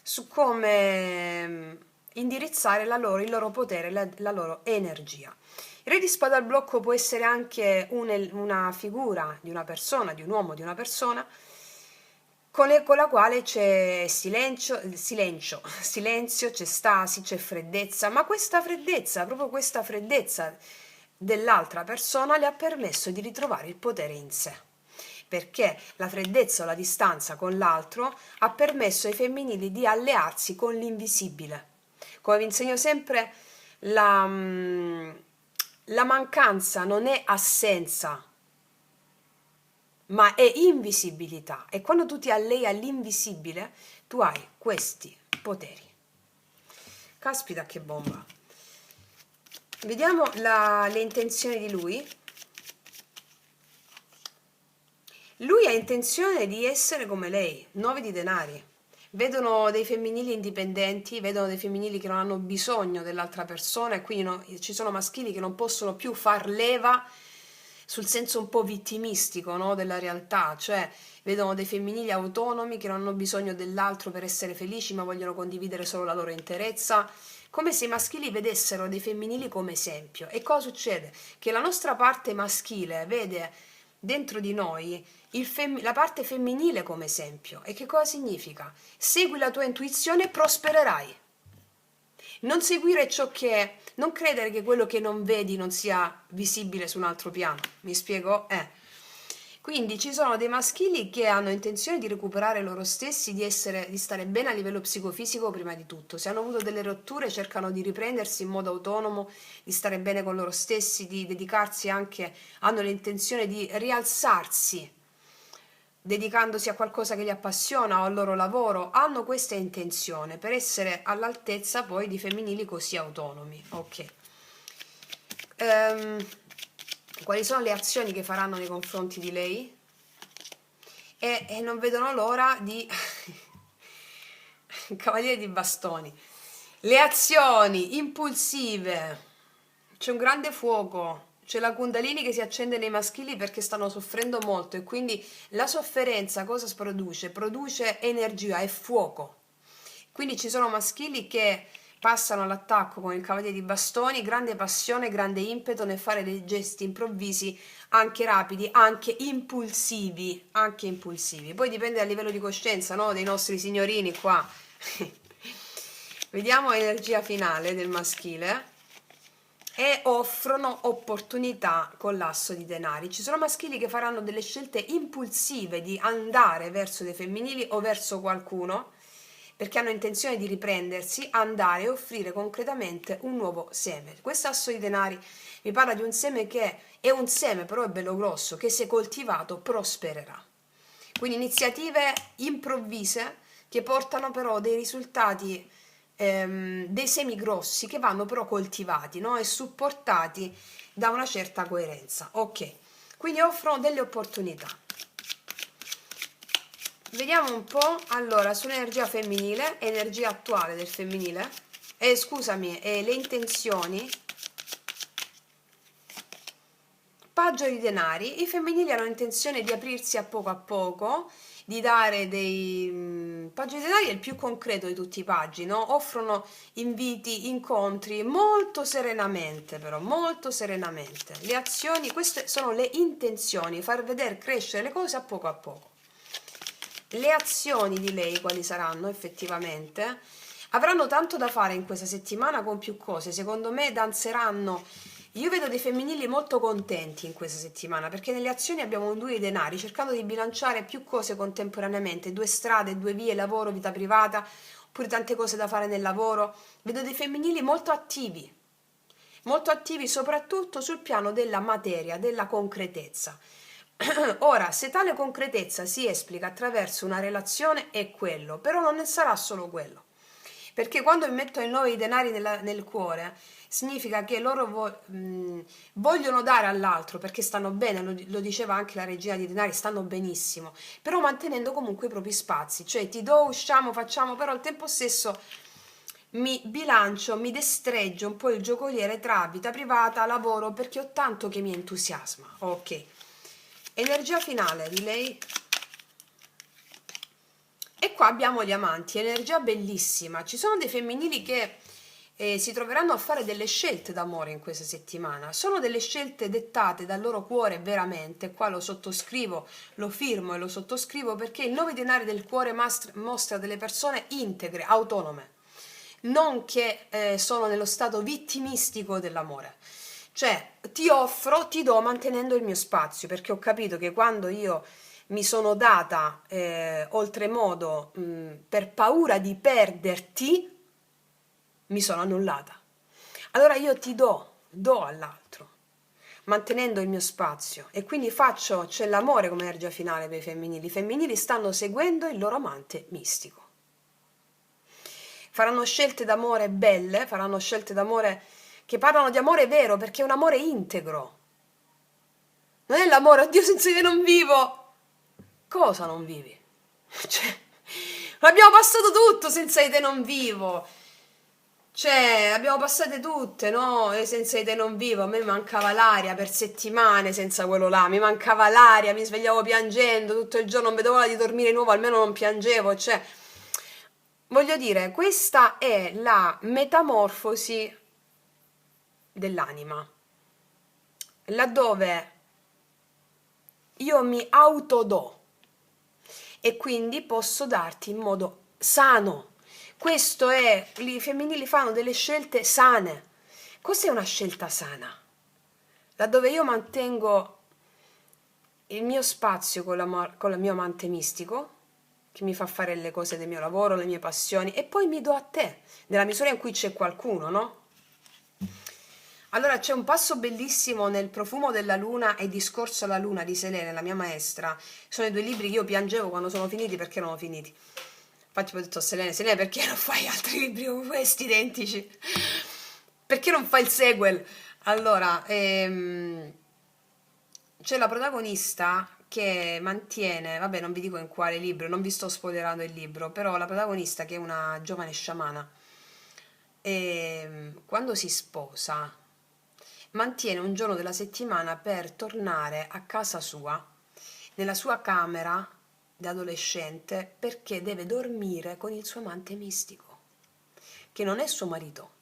su come indirizzare il loro potere, la loro energia. Il re di spade al blocco può essere anche una figura di una persona, di un uomo, di una persona, con la quale c'è silenzio, c'è stasi, c'è freddezza, ma proprio questa freddezza dell'altra persona le ha permesso di ritrovare il potere in sé, perché la freddezza o la distanza con l'altro ha permesso ai femminili di allearsi con l'invisibile. Come vi insegno sempre, la mancanza non è assenza, ma è invisibilità, e quando tu ti allei all'invisibile tu hai questi poteri. Caspita, che bomba. Vediamo le intenzioni di lui. Lui ha intenzione di essere come lei, 9 di denari. Vedono dei femminili indipendenti, vedono dei femminili che non hanno bisogno dell'altra persona e quindi ci sono maschili che non possono più far leva sul senso un po' vittimistico, no, della realtà, cioè vedono dei femminili autonomi che non hanno bisogno dell'altro per essere felici, ma vogliono condividere solo la loro interezza, come se i maschili vedessero dei femminili come esempio. E cosa succede? Che la nostra parte maschile vede dentro di noi la parte femminile come esempio. E che cosa significa? Segui la tua intuizione e prospererai. Non seguire non credere che quello che non vedi non sia visibile su un altro piano. Mi spiego? Quindi ci sono dei maschili che hanno intenzione di recuperare loro stessi, di stare bene a livello psicofisico prima di tutto. Se hanno avuto delle rotture cercano di riprendersi in modo autonomo, di stare bene con loro stessi, di dedicarsi anche, hanno l'intenzione di rialzarsi dedicandosi a qualcosa che li appassiona o al loro lavoro, hanno questa intenzione per essere all'altezza poi di femminili così autonomi. Ok. Quali sono le azioni che faranno nei confronti di lei? E non vedono l'ora di Cavaliere di bastoni. Le azioni impulsive. C'è un grande fuoco. C'è la Kundalini che si accende nei maschili perché stanno soffrendo molto e quindi la sofferenza cosa produce? Produce energia e fuoco. Quindi ci sono maschili che passano all'attacco con il Cavaliere di bastoni, grande passione, grande impeto nel fare dei gesti improvvisi, anche rapidi, anche impulsivi, anche impulsivi. Poi dipende dal livello di coscienza, no? Dei nostri signorini qua. Vediamo l'energia finale del maschile. E offrono opportunità con l'asso di denari. Ci sono maschili che faranno delle scelte impulsive di andare verso dei femminili o verso qualcuno perché hanno intenzione di riprendersi, andare e offrire concretamente un nuovo seme. Questo asso di denari mi parla di un seme che è un seme, però è bello grosso, che se coltivato prospererà. Quindi iniziative improvvise che portano però dei risultati, dei semi grossi che vanno però coltivati, no? E supportati da una certa coerenza. Ok, quindi offrono delle opportunità. Vediamo un po', allora, sull'energia femminile, energia attuale del femminile, scusami, le intenzioni. Paggio di denari, i femminili hanno intenzione di aprirsi a poco, di dare dei... Paggio di denari è il più concreto di tutti i paggi, no? Offrono inviti, incontri, molto serenamente però, molto serenamente. Le azioni, queste sono le intenzioni, far vedere crescere le cose a poco. Le azioni di lei quali saranno effettivamente? Avranno tanto da fare in questa settimana con più cose, secondo me danzeranno. Io vedo dei femminili molto contenti in questa settimana perché nelle azioni abbiamo un due di denari cercando di bilanciare più cose contemporaneamente, due strade, due vie, lavoro, vita privata, oppure tante cose da fare nel lavoro. Vedo dei femminili molto attivi soprattutto sul piano della materia, della concretezza. Ora, se tale concretezza si esplica attraverso una relazione è quello, però non ne sarà solo quello. Perché quando mi metto il 9 di denari nel cuore, significa che loro vogliono dare all'altro perché stanno bene, lo diceva anche la regina di denari, stanno benissimo, però mantenendo comunque i propri spazi, cioè ti do, usciamo, facciamo, però al tempo stesso mi bilancio, mi destreggio un po' il giocoliere tra vita privata, lavoro, perché ho tanto che mi entusiasma. Ok. Energia finale di lei. E qua abbiamo gli amanti, energia bellissima. Ci sono dei femminili che si troveranno a fare delle scelte d'amore in questa settimana. Sono delle scelte dettate dal loro cuore veramente. Qua lo sottoscrivo, lo firmo e lo sottoscrivo perché il 9 denari del cuore mostra delle persone integre, autonome, non che sono nello stato vittimistico dell'amore. Cioè, ti offro, ti do mantenendo il mio spazio, perché ho capito che quando io mi sono data oltremodo per paura di perderti, mi sono annullata. Allora io ti do all'altro, mantenendo il mio spazio. E quindi c'è l'amore come energia finale per i femminili. I femminili stanno seguendo il loro amante mistico. Faranno scelte d'amore belle, faranno scelte d'amore che parlano di amore vero, perché è un amore integro. Non è l'amore, oddio, senza di te non vivo. Cosa non vivi? Cioè, abbiamo passato tutto, senza di te non vivo. Cioè, abbiamo passate tutte, no? E senza di te non vivo. A me mancava l'aria per settimane senza quello là. Mi mancava l'aria, mi svegliavo piangendo tutto il giorno, non vedevo l'ora di dormire di nuovo, almeno non piangevo. Cioè, voglio dire, questa è la metamorfosi dell'anima, laddove io mi autodo e quindi posso darti in modo sano. Questo è, i femminili fanno delle scelte sane. Cos'è una scelta sana? Laddove io mantengo il mio spazio con il mio amante mistico, che mi fa fare le cose del mio lavoro, le mie passioni, e poi mi do a te, nella misura in cui c'è qualcuno, no? Allora, c'è un passo bellissimo nel Profumo della luna e Discorso alla luna di Selene, la mia maestra. Sono i due libri che io piangevo quando sono finiti perché erano finiti. Infatti poi ho detto a Selene, Selene, perché non fai altri libri come questi identici? Perché non fai il sequel? Allora, c'è la protagonista che mantiene, vabbè, non vi dico in quale libro, non vi sto spoilerando il libro, però la protagonista che è una giovane sciamana, quando si sposa, mantiene un giorno della settimana per tornare a casa sua, nella sua camera da adolescente, perché deve dormire con il suo amante mistico, che non è suo marito.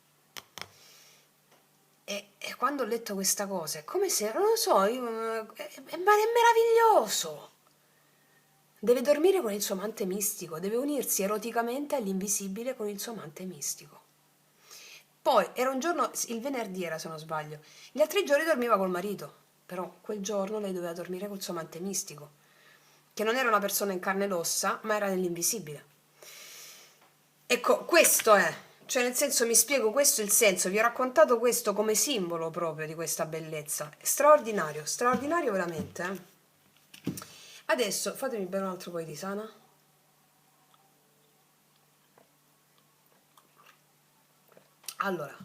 E quando ho letto questa cosa, è come se, non lo so, è meraviglioso. Deve dormire con il suo amante mistico, deve unirsi eroticamente all'invisibile con il suo amante mistico. Poi era un giorno, il venerdì era se non sbaglio, gli altri giorni dormiva col marito, però quel giorno lei doveva dormire col suo amante mistico, che non era una persona in carne ed ossa, ma era nell'invisibile. Ecco, questo è, cioè nel senso mi spiego, questo è il senso, vi ho raccontato questo come simbolo proprio di questa bellezza. È straordinario, straordinario veramente. Adesso fatemi bere un altro po' di tisana. Allora,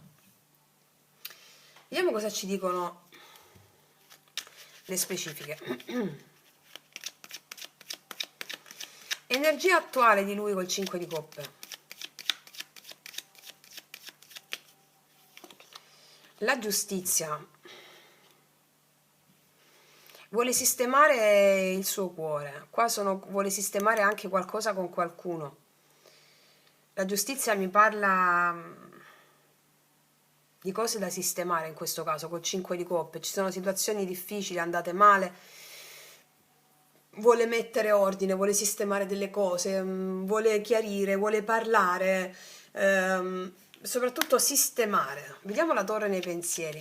vediamo cosa ci dicono le specifiche. Energia attuale di lui col 5 di coppe. La giustizia. Vuole sistemare il suo cuore. Qua vuole sistemare anche qualcosa con qualcuno. La giustizia mi parla di cose da sistemare in questo caso, col 5 di coppe. Ci sono situazioni difficili, andate male. Vuole mettere ordine, vuole sistemare delle cose, vuole chiarire, vuole parlare, soprattutto sistemare. Vediamo la torre nei pensieri.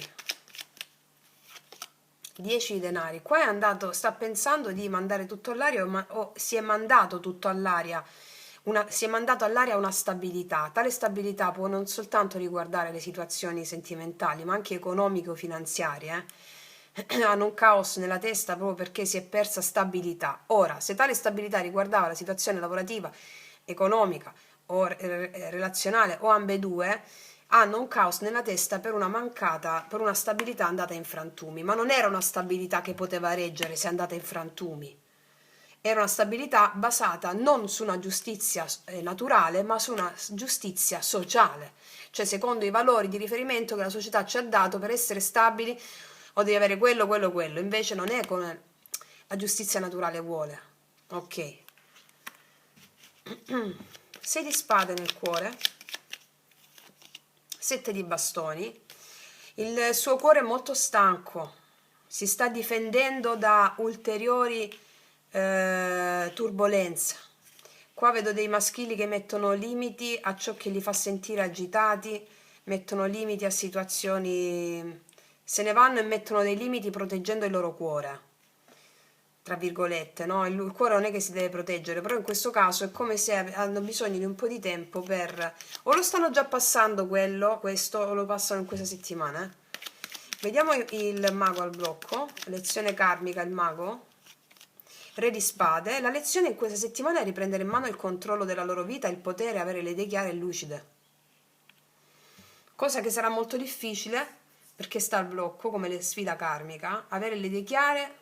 10 di denari. Qua è andato, sta pensando di mandare tutto all'aria o si è mandato tutto all'aria. Si è mandato all'aria una stabilità. Tale stabilità può non soltanto riguardare le situazioni sentimentali, ma anche economiche o finanziarie. Hanno un caos nella testa proprio perché si è persa stabilità. Ora, se tale stabilità riguardava la situazione lavorativa, economica o relazionale o ambedue, hanno un caos nella testa per una stabilità andata in frantumi, ma non era una stabilità che poteva reggere se è andata in frantumi. Era una stabilità basata non su una giustizia naturale, ma su una giustizia sociale, cioè secondo i valori di riferimento che la società ci ha dato per essere stabili o devi avere quello, quello, quello. Invece non è come la giustizia naturale vuole. Ok. 6 di spade nel cuore, 7 di bastoni. Il suo cuore è molto stanco, si sta difendendo da ulteriori turbolenze. Qua vedo dei maschili che mettono limiti a ciò che li fa sentire agitati, mettono limiti a situazioni, se ne vanno e mettono dei limiti proteggendo il loro cuore, tra virgolette, no? Il cuore non è che si deve proteggere, però in questo caso è come se hanno bisogno di un po' di tempo per, o lo stanno già passando questo, o lo passano in questa settimana. Vediamo il mago al blocco, lezione karmica, il mago. Re di spade, la lezione in questa settimana è riprendere in mano il controllo della loro vita, il potere, avere le idee chiare e lucide. Cosa che sarà molto difficile perché sta al blocco come le sfida karmica, avere le idee chiare,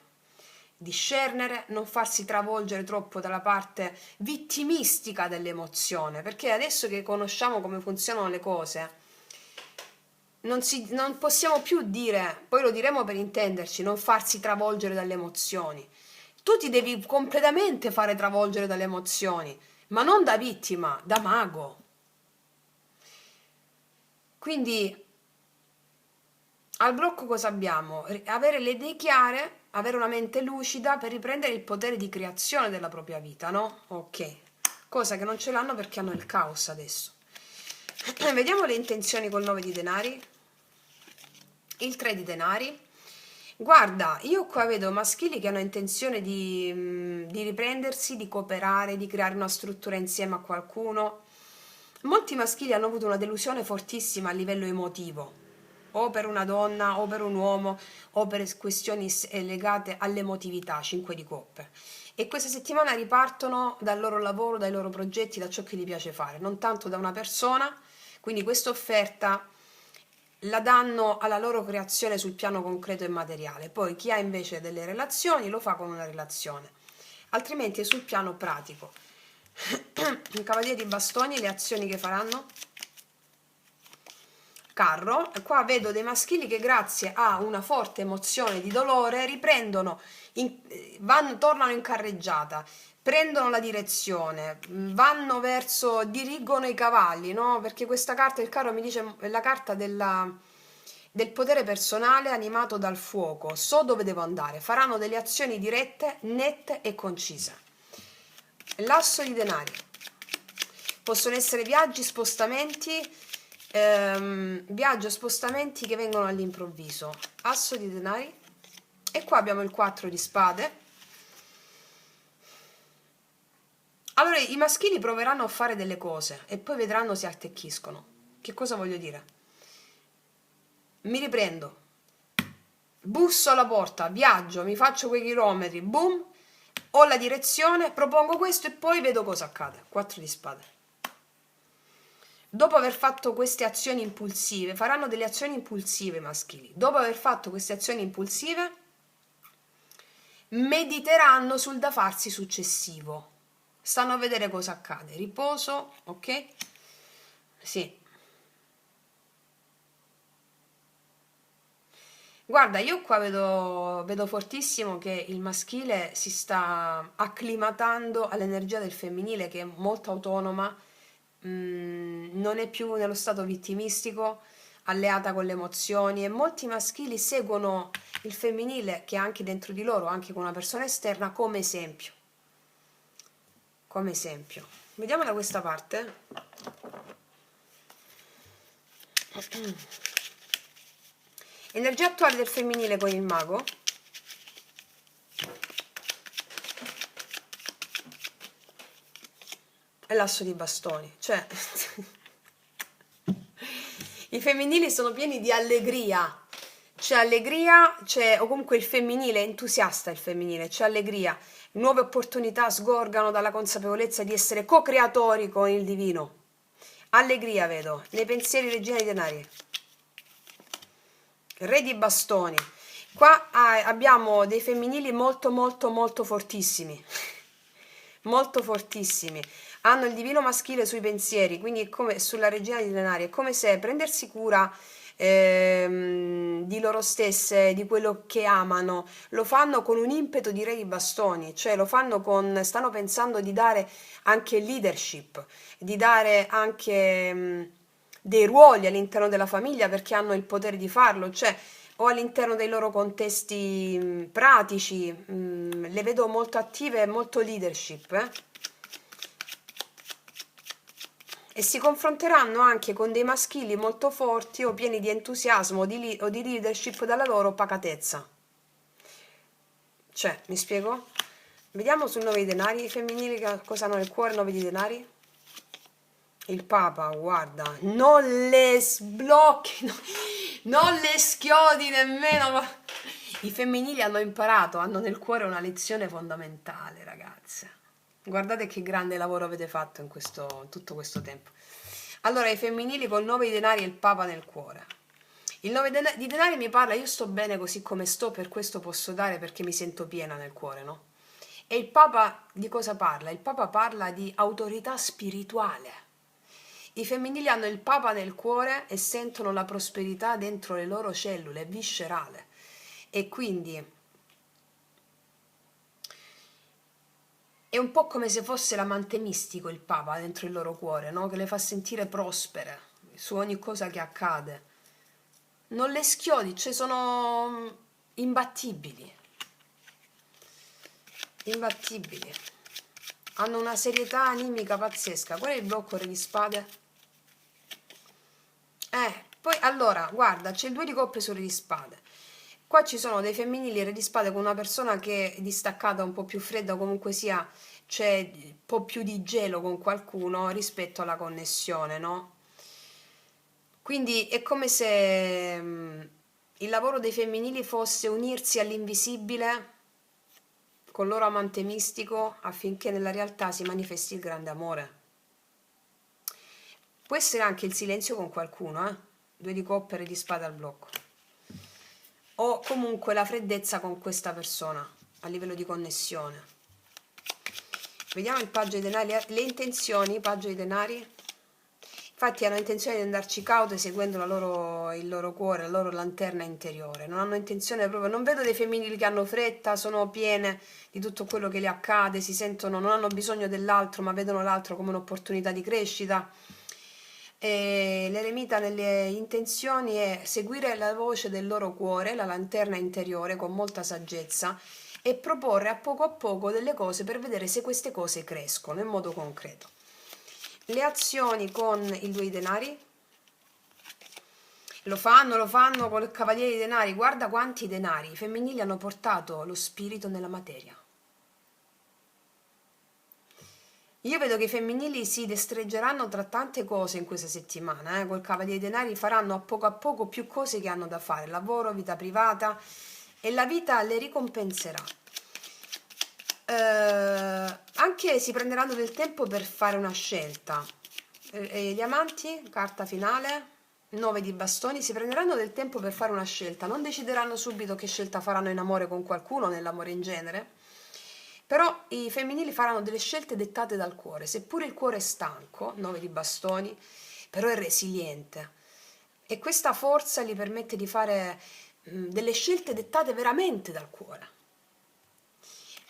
discernere, non farsi travolgere troppo dalla parte vittimistica dell'emozione, perché adesso che conosciamo come funzionano le cose, non possiamo più dire, poi lo diremo per intenderci, non farsi travolgere dalle emozioni. Tu ti devi completamente fare travolgere dalle emozioni, ma non da vittima, da mago. Quindi al blocco cosa abbiamo? Avere le idee chiare, avere una mente lucida per riprendere il potere di creazione della propria vita, no? Ok. Cosa che non ce l'hanno perché hanno il caos adesso. Vediamo le intenzioni col 9 di denari. Il 3 di denari. Guarda, io qua vedo maschili che hanno intenzione di riprendersi, di cooperare, di creare una struttura insieme a qualcuno. Molti maschili hanno avuto una delusione fortissima a livello emotivo o per una donna o per un uomo o per questioni legate all'emotività, 5 di coppe. E questa settimana ripartono dal loro lavoro, dai loro progetti, da ciò che gli piace fare, non tanto da una persona, quindi questa offerta la danno alla loro creazione sul piano concreto e materiale. Poi chi ha invece delle relazioni lo fa con una relazione, altrimenti è sul piano pratico. Il cavaliere di bastoni, le azioni che faranno? Carro, e qua vedo dei maschili che grazie a una forte emozione di dolore riprendono, tornano in carreggiata, prendono la direzione, vanno verso, dirigono i cavalli, no? Perché questa carta, il carro mi dice, è la carta del potere personale animato dal fuoco. So dove devo andare, faranno delle azioni dirette, nette e concise. L'asso di denari. Possono essere viaggi, spostamenti, viaggio e spostamenti che vengono all'improvviso. Asso di denari. E qua abbiamo il 4 di spade. Allora i maschili proveranno a fare delle cose e poi vedranno se attecchiscono. Che cosa voglio dire? Mi riprendo, busso alla porta, viaggio, mi faccio quei chilometri, boom, ho la direzione, propongo questo e poi vedo cosa accade. 4 di spade. Dopo aver fatto queste azioni impulsive, faranno delle azioni impulsive i maschili. Dopo aver fatto queste azioni impulsive, mediteranno sul da farsi successivo. Stanno a vedere cosa accade. Riposo, ok? Sì. Guarda, io qua vedo fortissimo che il maschile si sta acclimatando all'energia del femminile che è molto autonoma, non è più nello stato vittimistico, alleata con le emozioni, e molti maschili seguono il femminile che è anche dentro di loro, anche con una persona esterna, come esempio. Come esempio. Vediamo da questa parte. Energia attuale del femminile con il mago. E l'asso di bastoni. Cioè, i femminili sono pieni di allegria. C'è allegria, o comunque il femminile, è entusiasta il femminile, c'è allegria. Nuove opportunità sgorgano dalla consapevolezza di essere co-creatori con il divino. Allegria vedo, nei pensieri regina dei denari. Re di bastoni. Qua abbiamo dei femminili molto molto molto fortissimi. Molto fortissimi. Hanno il divino maschile sui pensieri, quindi è come sulla regina dei denari, è come se prendersi cura di loro stesse, di quello che amano, lo fanno con un impeto di re di bastoni, cioè stanno pensando di dare anche leadership, di dare anche dei ruoli all'interno della famiglia perché hanno il potere di farlo, cioè o all'interno dei loro contesti pratici, le vedo molto attive e molto leadership, e si confronteranno anche con dei maschili molto forti o pieni di entusiasmo o di leadership dalla loro pacatezza. Cioè, mi spiego? Vediamo sul 9 di denari, i femminili cosa hanno nel cuore, 9 di denari. Il Papa, guarda, non le sblocchi, non le schiodi nemmeno. Ma i femminili hanno imparato, hanno nel cuore una lezione fondamentale, ragazze. Guardate che grande lavoro avete fatto in tutto questo tempo. Allora, i femminili col 9 di denari e il Papa nel cuore. Il 9 di denari mi parla, io sto bene così come sto, per questo posso dare perché mi sento piena nel cuore, no? E il Papa di cosa parla? Il Papa parla di autorità spirituale. I femminili hanno il Papa nel cuore e sentono la prosperità dentro le loro cellule, viscerale. E quindi è un po' come se fosse l'amante mistico il Papa dentro il loro cuore, no? Che le fa sentire prospere su ogni cosa che accade. Non le schiodi, cioè sono imbattibili. Imbattibili. Hanno una serietà animica pazzesca. Qual è il blocco re di spade? Poi allora, guarda, c'è il 2 di coppe sul re di spade. Qua ci sono dei femminili re di spade con una persona che è distaccata, un po' più fredda, o comunque sia, c'è un po' più di gelo con qualcuno rispetto alla connessione, no? Quindi è come se il lavoro dei femminili fosse unirsi all'invisibile con il loro amante mistico affinché nella realtà si manifesti il grande amore. Può essere anche il silenzio con qualcuno, 2 di coppe, re di spade al blocco. O comunque la freddezza con questa persona a livello di connessione. Vediamo il paggio dei denari, le intenzioni, paggio dei denari. Infatti hanno intenzione di andarci caute seguendo il loro cuore, la loro lanterna interiore. Non hanno intenzione proprio, non vedo dei femminili che hanno fretta, sono piene di tutto quello che le accade, si sentono, non hanno bisogno dell'altro, ma vedono l'altro come un'opportunità di crescita. E l'eremita nelle intenzioni è seguire la voce del loro cuore, la lanterna interiore, con molta saggezza, e proporre a poco delle cose per vedere se queste cose crescono in modo concreto. Le azioni con il 2 di denari lo fanno con il cavaliere di denari. Guarda quanti denari. I femminili hanno portato lo spirito nella materia. Io vedo che i femminili si destreggeranno tra tante cose in questa settimana. Col cavaliere di denari faranno a poco più cose che hanno da fare. Lavoro, vita privata, e la vita le ricompenserà. Anche si prenderanno del tempo per fare una scelta. Gli amanti, carta finale, 9 di bastoni, si prenderanno del tempo per fare una scelta, non decideranno subito che scelta faranno in amore con qualcuno, nell'amore in genere, però i femminili faranno delle scelte dettate dal cuore, seppure il cuore è stanco, 9 di bastoni, però è resiliente, e questa forza gli permette di fare delle scelte dettate veramente dal cuore.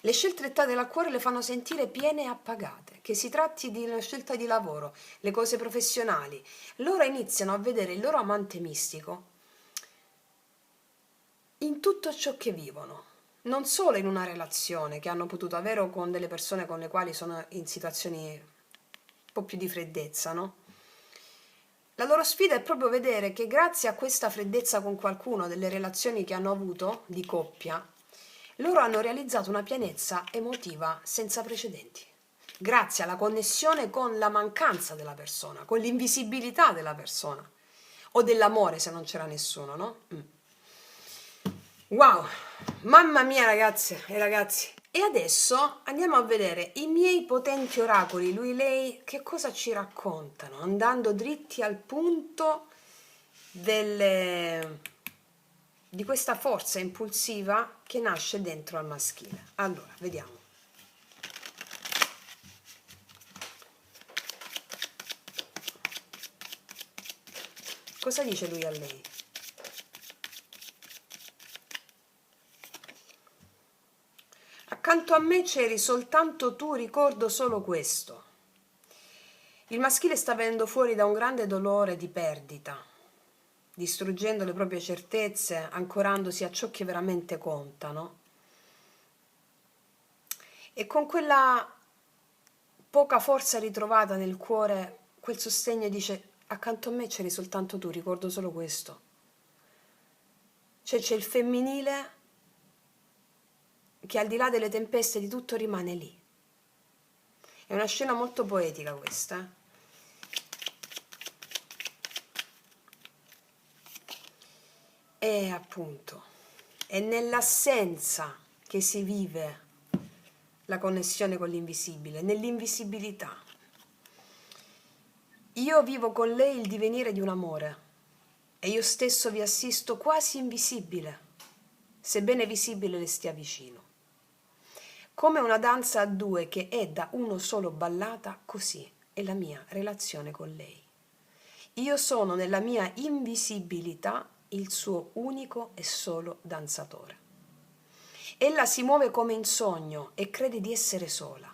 Le scelte dettate dal cuore le fanno sentire piene e appagate, che si tratti di una scelta di lavoro, le cose professionali. Loro iniziano a vedere il loro amante mistico in tutto ciò che vivono, non solo in una relazione che hanno potuto avere o con delle persone con le quali sono in situazioni un po' più di freddezza, no? La loro sfida è proprio vedere che grazie a questa freddezza con qualcuno, delle relazioni che hanno avuto di coppia, loro hanno realizzato una pienezza emotiva senza precedenti, grazie alla connessione con la mancanza della persona, con l'invisibilità della persona, o dell'amore se non c'era nessuno, no? Wow, mamma mia ragazze e ragazzi. E adesso andiamo a vedere i miei potenti oracoli, lui, lei, che cosa ci raccontano, andando dritti al punto di questa forza impulsiva che nasce dentro al maschile. Allora, vediamo. Cosa dice lui a lei? Accanto a me c'eri soltanto tu, ricordo solo questo. Il maschile sta venendo fuori da un grande dolore di perdita, distruggendo le proprie certezze, ancorandosi a ciò che veramente conta, no? E con quella poca forza ritrovata nel cuore, quel sostegno dice: accanto a me c'eri soltanto tu, ricordo solo questo. Cioè c'è il femminile che al di là delle tempeste di tutto rimane lì. È una scena molto poetica questa. E appunto, è nell'assenza che si vive la connessione con l'invisibile, nell'invisibilità. Io vivo con lei il divenire di un amore e io stesso vi assisto quasi invisibile, sebbene visibile le stia vicino. Come una danza a due che è da uno solo ballata, così è la mia relazione con lei. Io sono nella mia invisibilità il suo unico e solo danzatore. Ella si muove come in sogno e crede di essere sola,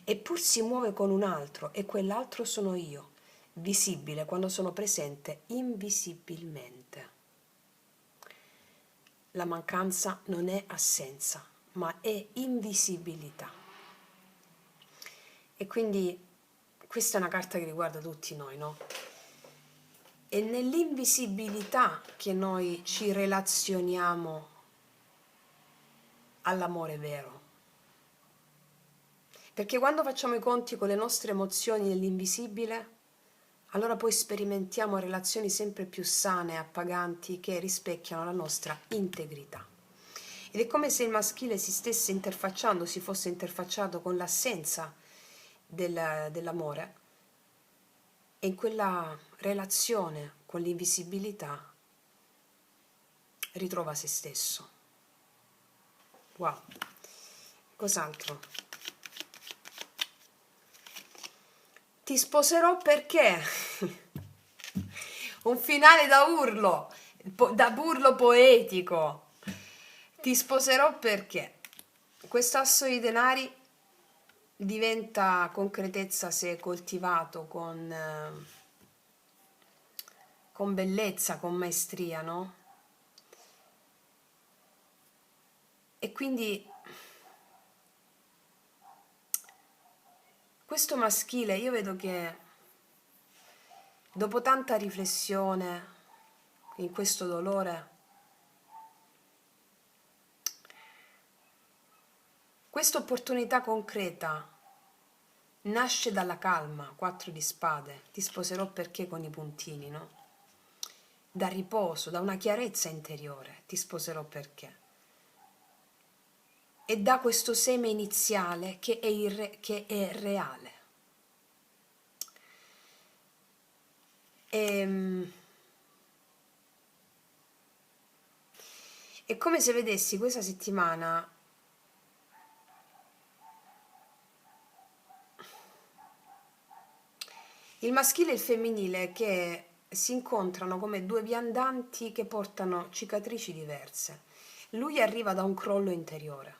eppur si muove con un altro e quell'altro sono io, visibile quando sono presente invisibilmente. La mancanza non è assenza, ma è invisibilità. E quindi questa è una carta che riguarda tutti noi, no? È nell'invisibilità che noi ci relazioniamo all'amore vero. Perché quando facciamo i conti con le nostre emozioni nell'invisibile, allora poi sperimentiamo relazioni sempre più sane e appaganti che rispecchiano la nostra integrità. Ed è come se il maschile si stesse interfacciando, si fosse interfacciato con l'assenza dell'amore, e in quella relazione con l'invisibilità ritrova se stesso. Wow, cos'altro? Ti sposerò perché? Un finale da urlo, da urlo poetico. Ti sposerò perché? Questo asso di denari diventa concretezza se coltivato con bellezza, con maestria, no? E quindi questo maschile, io vedo che dopo tanta riflessione in questo dolore, questa opportunità concreta nasce dalla calma, 4 di spade, ti sposerò perché con i puntini, no? Da riposo, da una chiarezza interiore, ti sposerò perché. E da questo seme iniziale che è reale. È come se vedessi questa settimana il maschile e il femminile che si incontrano come due viandanti che portano cicatrici diverse. Lui arriva da un crollo interiore,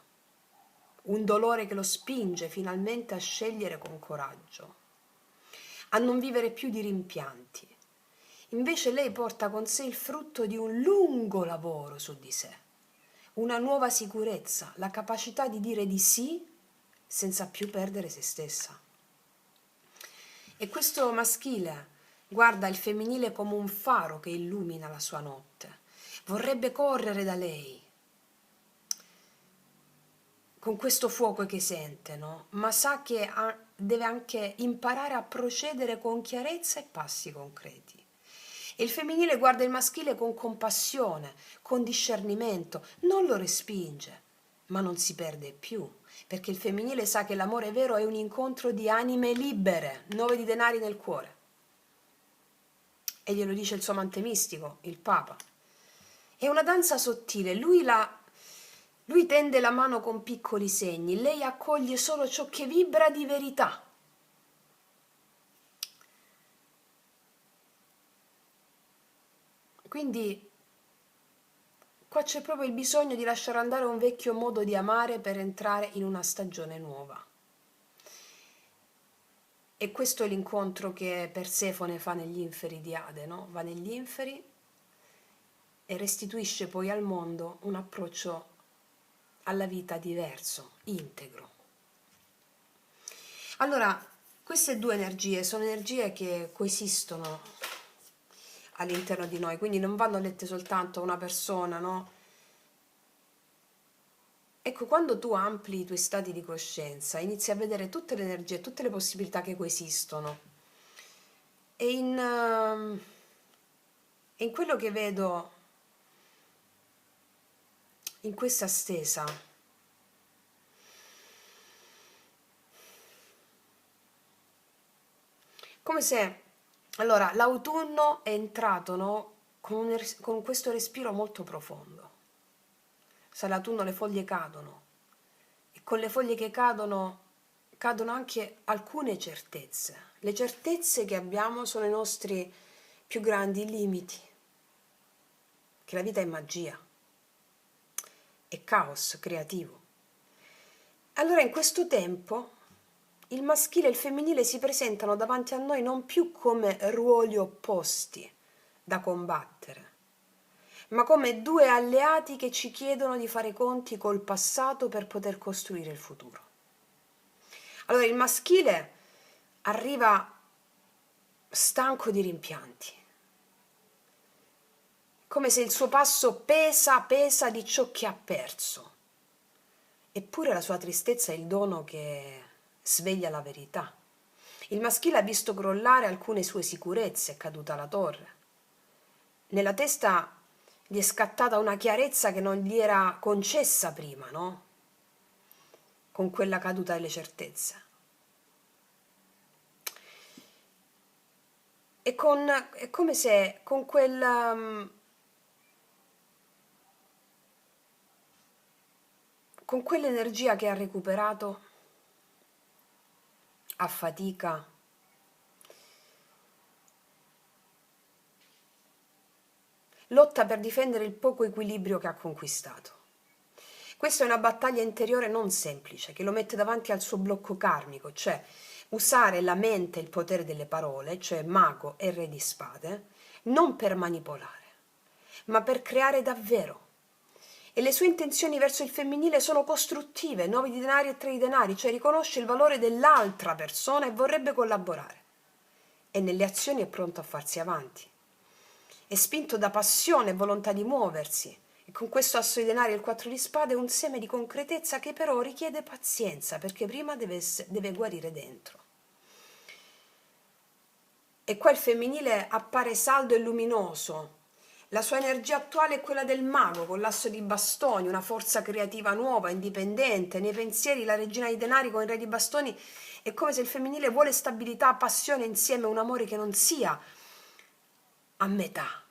un dolore che lo spinge finalmente a scegliere con coraggio, a non vivere più di rimpianti. Invece lei porta con sé il frutto di un lungo lavoro su di sé, una nuova sicurezza, la capacità di dire di sì senza più perdere se stessa. E questo maschile guarda il femminile come un faro che illumina la sua notte. Vorrebbe correre da lei con questo fuoco che sente, no? Ma sa che deve anche imparare a procedere con chiarezza e passi concreti. E il femminile guarda il maschile con compassione, con discernimento, non lo respinge, ma non si perde più, perché il femminile sa che l'amore vero è un incontro di anime libere, 9 di denari nel cuore. E glielo dice il suo amante mistico, il Papa. È una danza sottile, lui tende la mano con piccoli segni, lei accoglie solo ciò che vibra di verità. Quindi qua c'è proprio il bisogno di lasciare andare un vecchio modo di amare per entrare in una stagione nuova. E questo è l'incontro che Persefone fa negli inferi di Ade, no? Va negli inferi e restituisce poi al mondo un approccio alla vita diverso, integro. Allora, queste due energie sono energie che coesistono all'interno di noi, quindi non vanno lette soltanto a una persona, no? Ecco, quando tu ampli i tuoi stati di coscienza, inizi a vedere tutte le energie, tutte le possibilità che coesistono. E in quello che vedo in questa stesa, come se, allora, l'autunno è entrato, no? Con questo respiro molto profondo. Sai, l'autunno le foglie cadono e con le foglie che cadono anche alcune certezze. Le certezze che abbiamo sono i nostri più grandi limiti, che la vita è magia, è caos creativo. Allora in questo tempo il maschile e il femminile si presentano davanti a noi non più come ruoli opposti da combattere, ma come due alleati che ci chiedono di fare i conti col passato per poter costruire il futuro. Allora il maschile arriva stanco di rimpianti, come se il suo passo pesa di ciò che ha perso. Eppure la sua tristezza è il dono che sveglia la verità. Il maschile ha visto crollare alcune sue sicurezze, è caduta la torre. Nella testa gli è scattata una chiarezza che non gli era concessa prima, no? Con quella caduta delle certezze. È come se con con quell'energia che ha recuperato a fatica, lotta per difendere il poco equilibrio che ha conquistato. Questa è una battaglia interiore non semplice, che lo mette davanti al suo blocco karmico, cioè usare la mente e il potere delle parole, cioè mago e re di spade, non per manipolare, ma per creare davvero. E le sue intenzioni verso il femminile sono costruttive, 9 di denari e 3 di denari, cioè riconosce il valore dell'altra persona e vorrebbe collaborare. E nelle azioni è pronto a farsi avanti. È spinto da passione e volontà di muoversi. E con questo asso di denari e il 4 di spade è un seme di concretezza che però richiede pazienza, perché prima deve guarire dentro. E qua il femminile appare saldo e luminoso. La sua energia attuale è quella del mago, con l'asso di bastoni, una forza creativa nuova, indipendente. Nei pensieri la regina di denari con il re di bastoni è come se il femminile vuole stabilità, passione insieme, un amore che non sia a metà,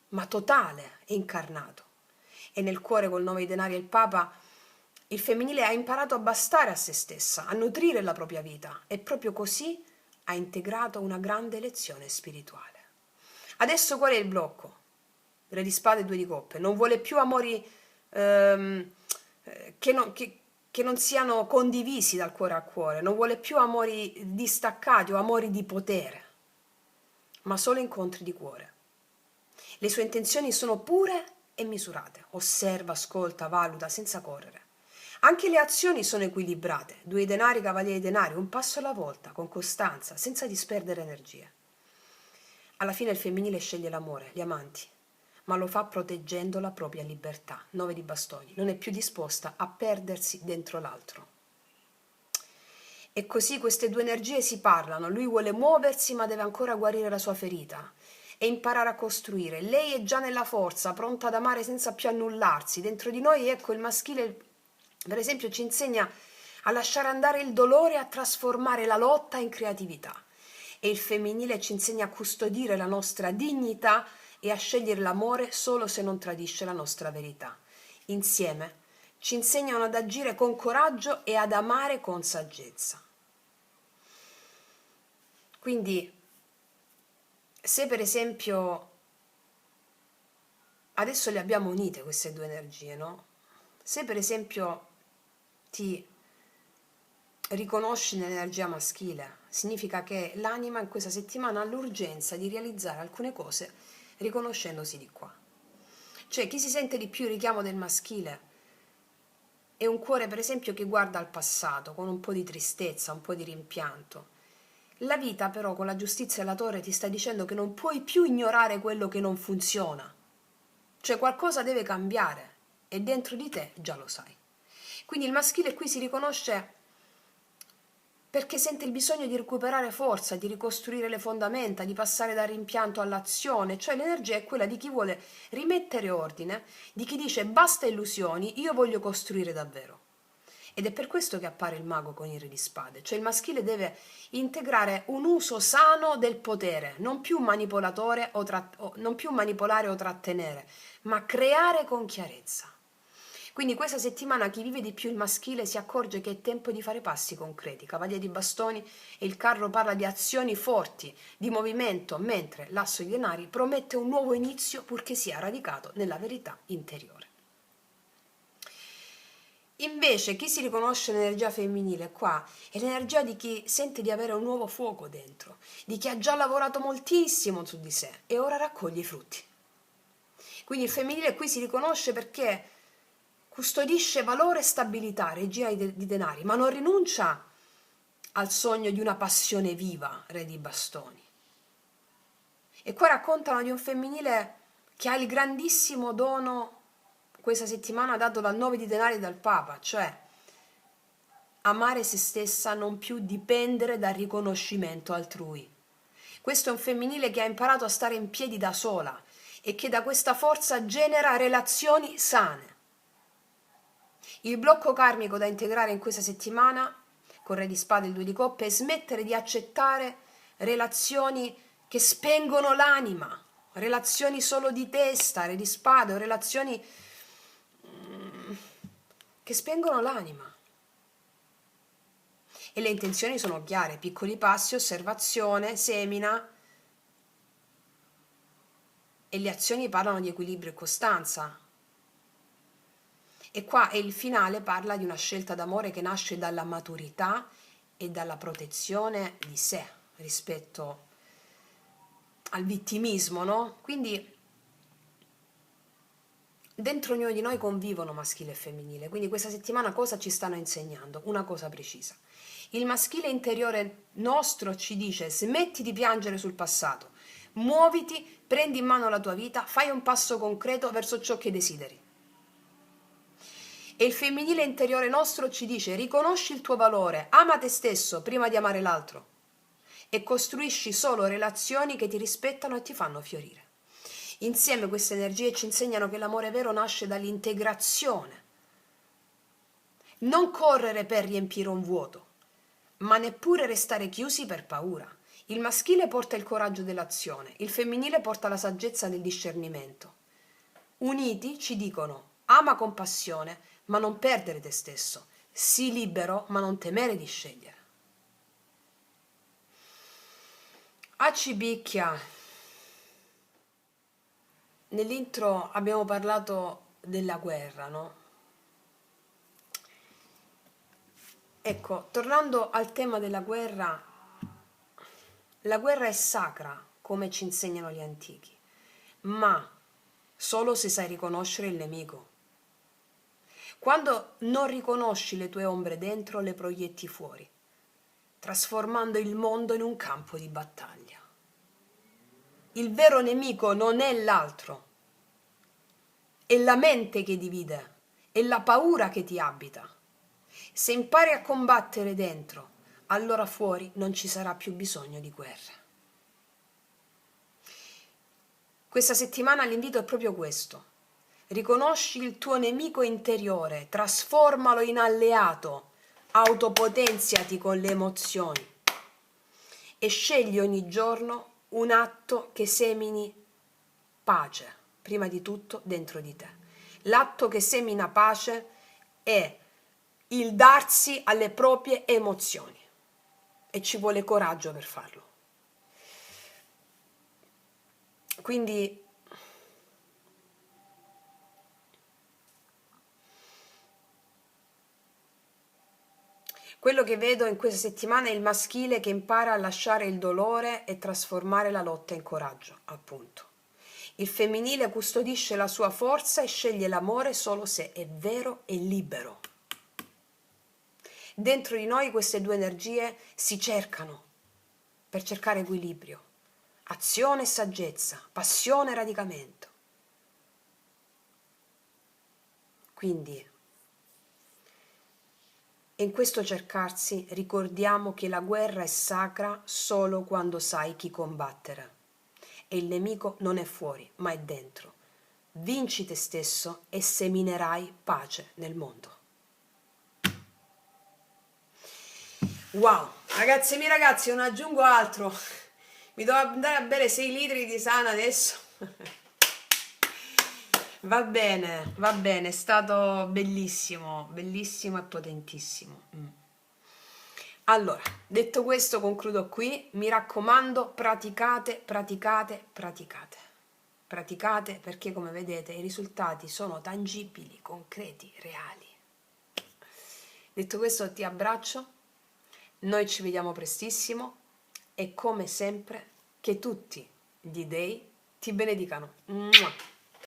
ma totale e incarnato. E nel cuore col 9 di denari e il papa, il femminile ha imparato a bastare a se stessa, a nutrire la propria vita e proprio così ha integrato una grande lezione spirituale. Adesso qual è il blocco? Re di spade e 2 di coppe. Non vuole più amori che non siano condivisi dal cuore al cuore, non vuole più amori distaccati o amori di potere, ma solo incontri di cuore. Le sue intenzioni sono pure e misurate. Osserva, ascolta, valuta senza correre. Anche le azioni sono equilibrate. 2 denari, cavaliere di denari, un passo alla volta, con costanza, senza disperdere energie. Alla fine il femminile sceglie l'amore, gli amanti, ma lo fa proteggendo la propria libertà. 9 di bastoni. Non è più disposta a perdersi dentro l'altro. E così queste due energie si parlano. Lui vuole muoversi, ma deve ancora guarire la sua ferita e imparare a costruire. Lei è già nella forza, pronta ad amare senza più annullarsi. Dentro di noi, ecco, il maschile, per esempio, ci insegna a lasciare andare il dolore e a trasformare la lotta in creatività. E il femminile ci insegna a custodire la nostra dignità e a scegliere l'amore solo se non tradisce la nostra verità. Insieme ci insegnano ad agire con coraggio e ad amare con saggezza. Quindi, se per esempio adesso le abbiamo unite queste due energie, no? Se per esempio ti riconosci nell'energia maschile, significa che l'anima in questa settimana ha l'urgenza di realizzare alcune cose riconoscendosi di qua. Cioè, chi si sente di più il richiamo del maschile è un cuore, per esempio, che guarda al passato con un po' di tristezza, un po' di rimpianto. La vita, però, con la giustizia e la torre ti sta dicendo che non puoi più ignorare quello che non funziona. Cioè, qualcosa deve cambiare e dentro di te già lo sai. Quindi il maschile qui si riconosce perché sente il bisogno di recuperare forza, di ricostruire le fondamenta, di passare dal rimpianto all'azione, cioè l'energia è quella di chi vuole rimettere ordine, di chi dice basta illusioni, io voglio costruire davvero. Ed è per questo che appare il mago con il re di spade, cioè il maschile deve integrare un uso sano del potere, non più manipolatore non più manipolare o trattenere, ma creare con chiarezza. Quindi questa settimana chi vive di più il maschile si accorge che è tempo di fare passi concreti. Cavaliere di bastoni e il carro parla di azioni forti, di movimento, mentre l'asso di denari promette un nuovo inizio purché sia radicato nella verità interiore. Invece chi si riconosce nell'energia femminile qua è l'energia di chi sente di avere un nuovo fuoco dentro, di chi ha già lavorato moltissimo su di sé e ora raccoglie i frutti. Quindi il femminile qui si riconosce perché custodisce valore e stabilità, regia di denari, ma non rinuncia al sogno di una passione viva, re di bastoni. E qua raccontano di un femminile che ha il grandissimo dono questa settimana dato dal 9 di denari dal Papa, cioè amare se stessa, non più dipendere dal riconoscimento altrui. Questo è un femminile che ha imparato a stare in piedi da sola e che da questa forza genera relazioni sane. Il blocco karmico da integrare in questa settimana, con Re di Spade e il Due di Coppe, è smettere di accettare relazioni che spengono l'anima, relazioni solo di testa, Re di Spade, o relazioni che spengono l'anima. E le intenzioni sono chiare, piccoli passi, osservazione, semina, e le azioni parlano di equilibrio e costanza. E qua il finale parla di una scelta d'amore che nasce dalla maturità e dalla protezione di sé rispetto al vittimismo, no? Quindi dentro ognuno di noi convivono maschile e femminile, quindi questa settimana cosa ci stanno insegnando? Una cosa precisa. Il maschile interiore nostro ci dice: smetti di piangere sul passato, muoviti, prendi in mano la tua vita, fai un passo concreto verso ciò che desideri. E il femminile interiore nostro ci dice: riconosci il tuo valore, ama te stesso prima di amare l'altro e costruisci solo relazioni che ti rispettano e ti fanno fiorire. Insieme queste energie ci insegnano che l'amore vero nasce dall'integrazione. Non correre per riempire un vuoto, ma neppure restare chiusi per paura. Il maschile porta il coraggio dell'azione, il femminile porta la saggezza del discernimento. Uniti ci dicono: ama con passione, ma non perdere te stesso. Sii libero, ma non temere di scegliere. Accipicchia. Nell'intro abbiamo parlato della guerra, no? Ecco, tornando al tema della guerra, la guerra è sacra, come ci insegnano gli antichi, ma solo se sai riconoscere il nemico. Quando non riconosci le tue ombre dentro, le proietti fuori, trasformando il mondo in un campo di battaglia. Il vero nemico non è l'altro, è la mente che divide, è la paura che ti abita. Se impari a combattere dentro, allora fuori non ci sarà più bisogno di guerra. Questa settimana l'invito è proprio questo. Riconosci il tuo nemico interiore, trasformalo in alleato, autopotenziati con le emozioni e scegli ogni giorno un atto che semini pace, prima di tutto dentro di te. L'atto che semina pace è il darsi alle proprie emozioni e ci vuole coraggio per farlo. Quindi quello che vedo in questa settimana è il maschile che impara a lasciare il dolore e trasformare la lotta in coraggio, appunto. Il femminile custodisce la sua forza e sceglie l'amore solo se è vero e libero. Dentro di noi queste due energie si cercano per cercare equilibrio, azione e saggezza, passione e radicamento. Quindi, in questo cercarsi ricordiamo che la guerra è sacra solo quando sai chi combattere e il nemico non è fuori, ma è dentro. Vinci te stesso e seminerai pace nel mondo. Wow, ragazzi e miei ragazzi, non aggiungo altro. Mi devo andare a bere 6 litri di Sana adesso. Va bene, è stato bellissimo, bellissimo e potentissimo. Allora, detto questo, concludo qui. Mi raccomando, praticate, praticate, praticate. Praticate perché, come vedete, i risultati sono tangibili, concreti, reali. Detto questo, ti abbraccio. Noi ci vediamo prestissimo e come sempre che tutti gli dei ti benedicano. Mua.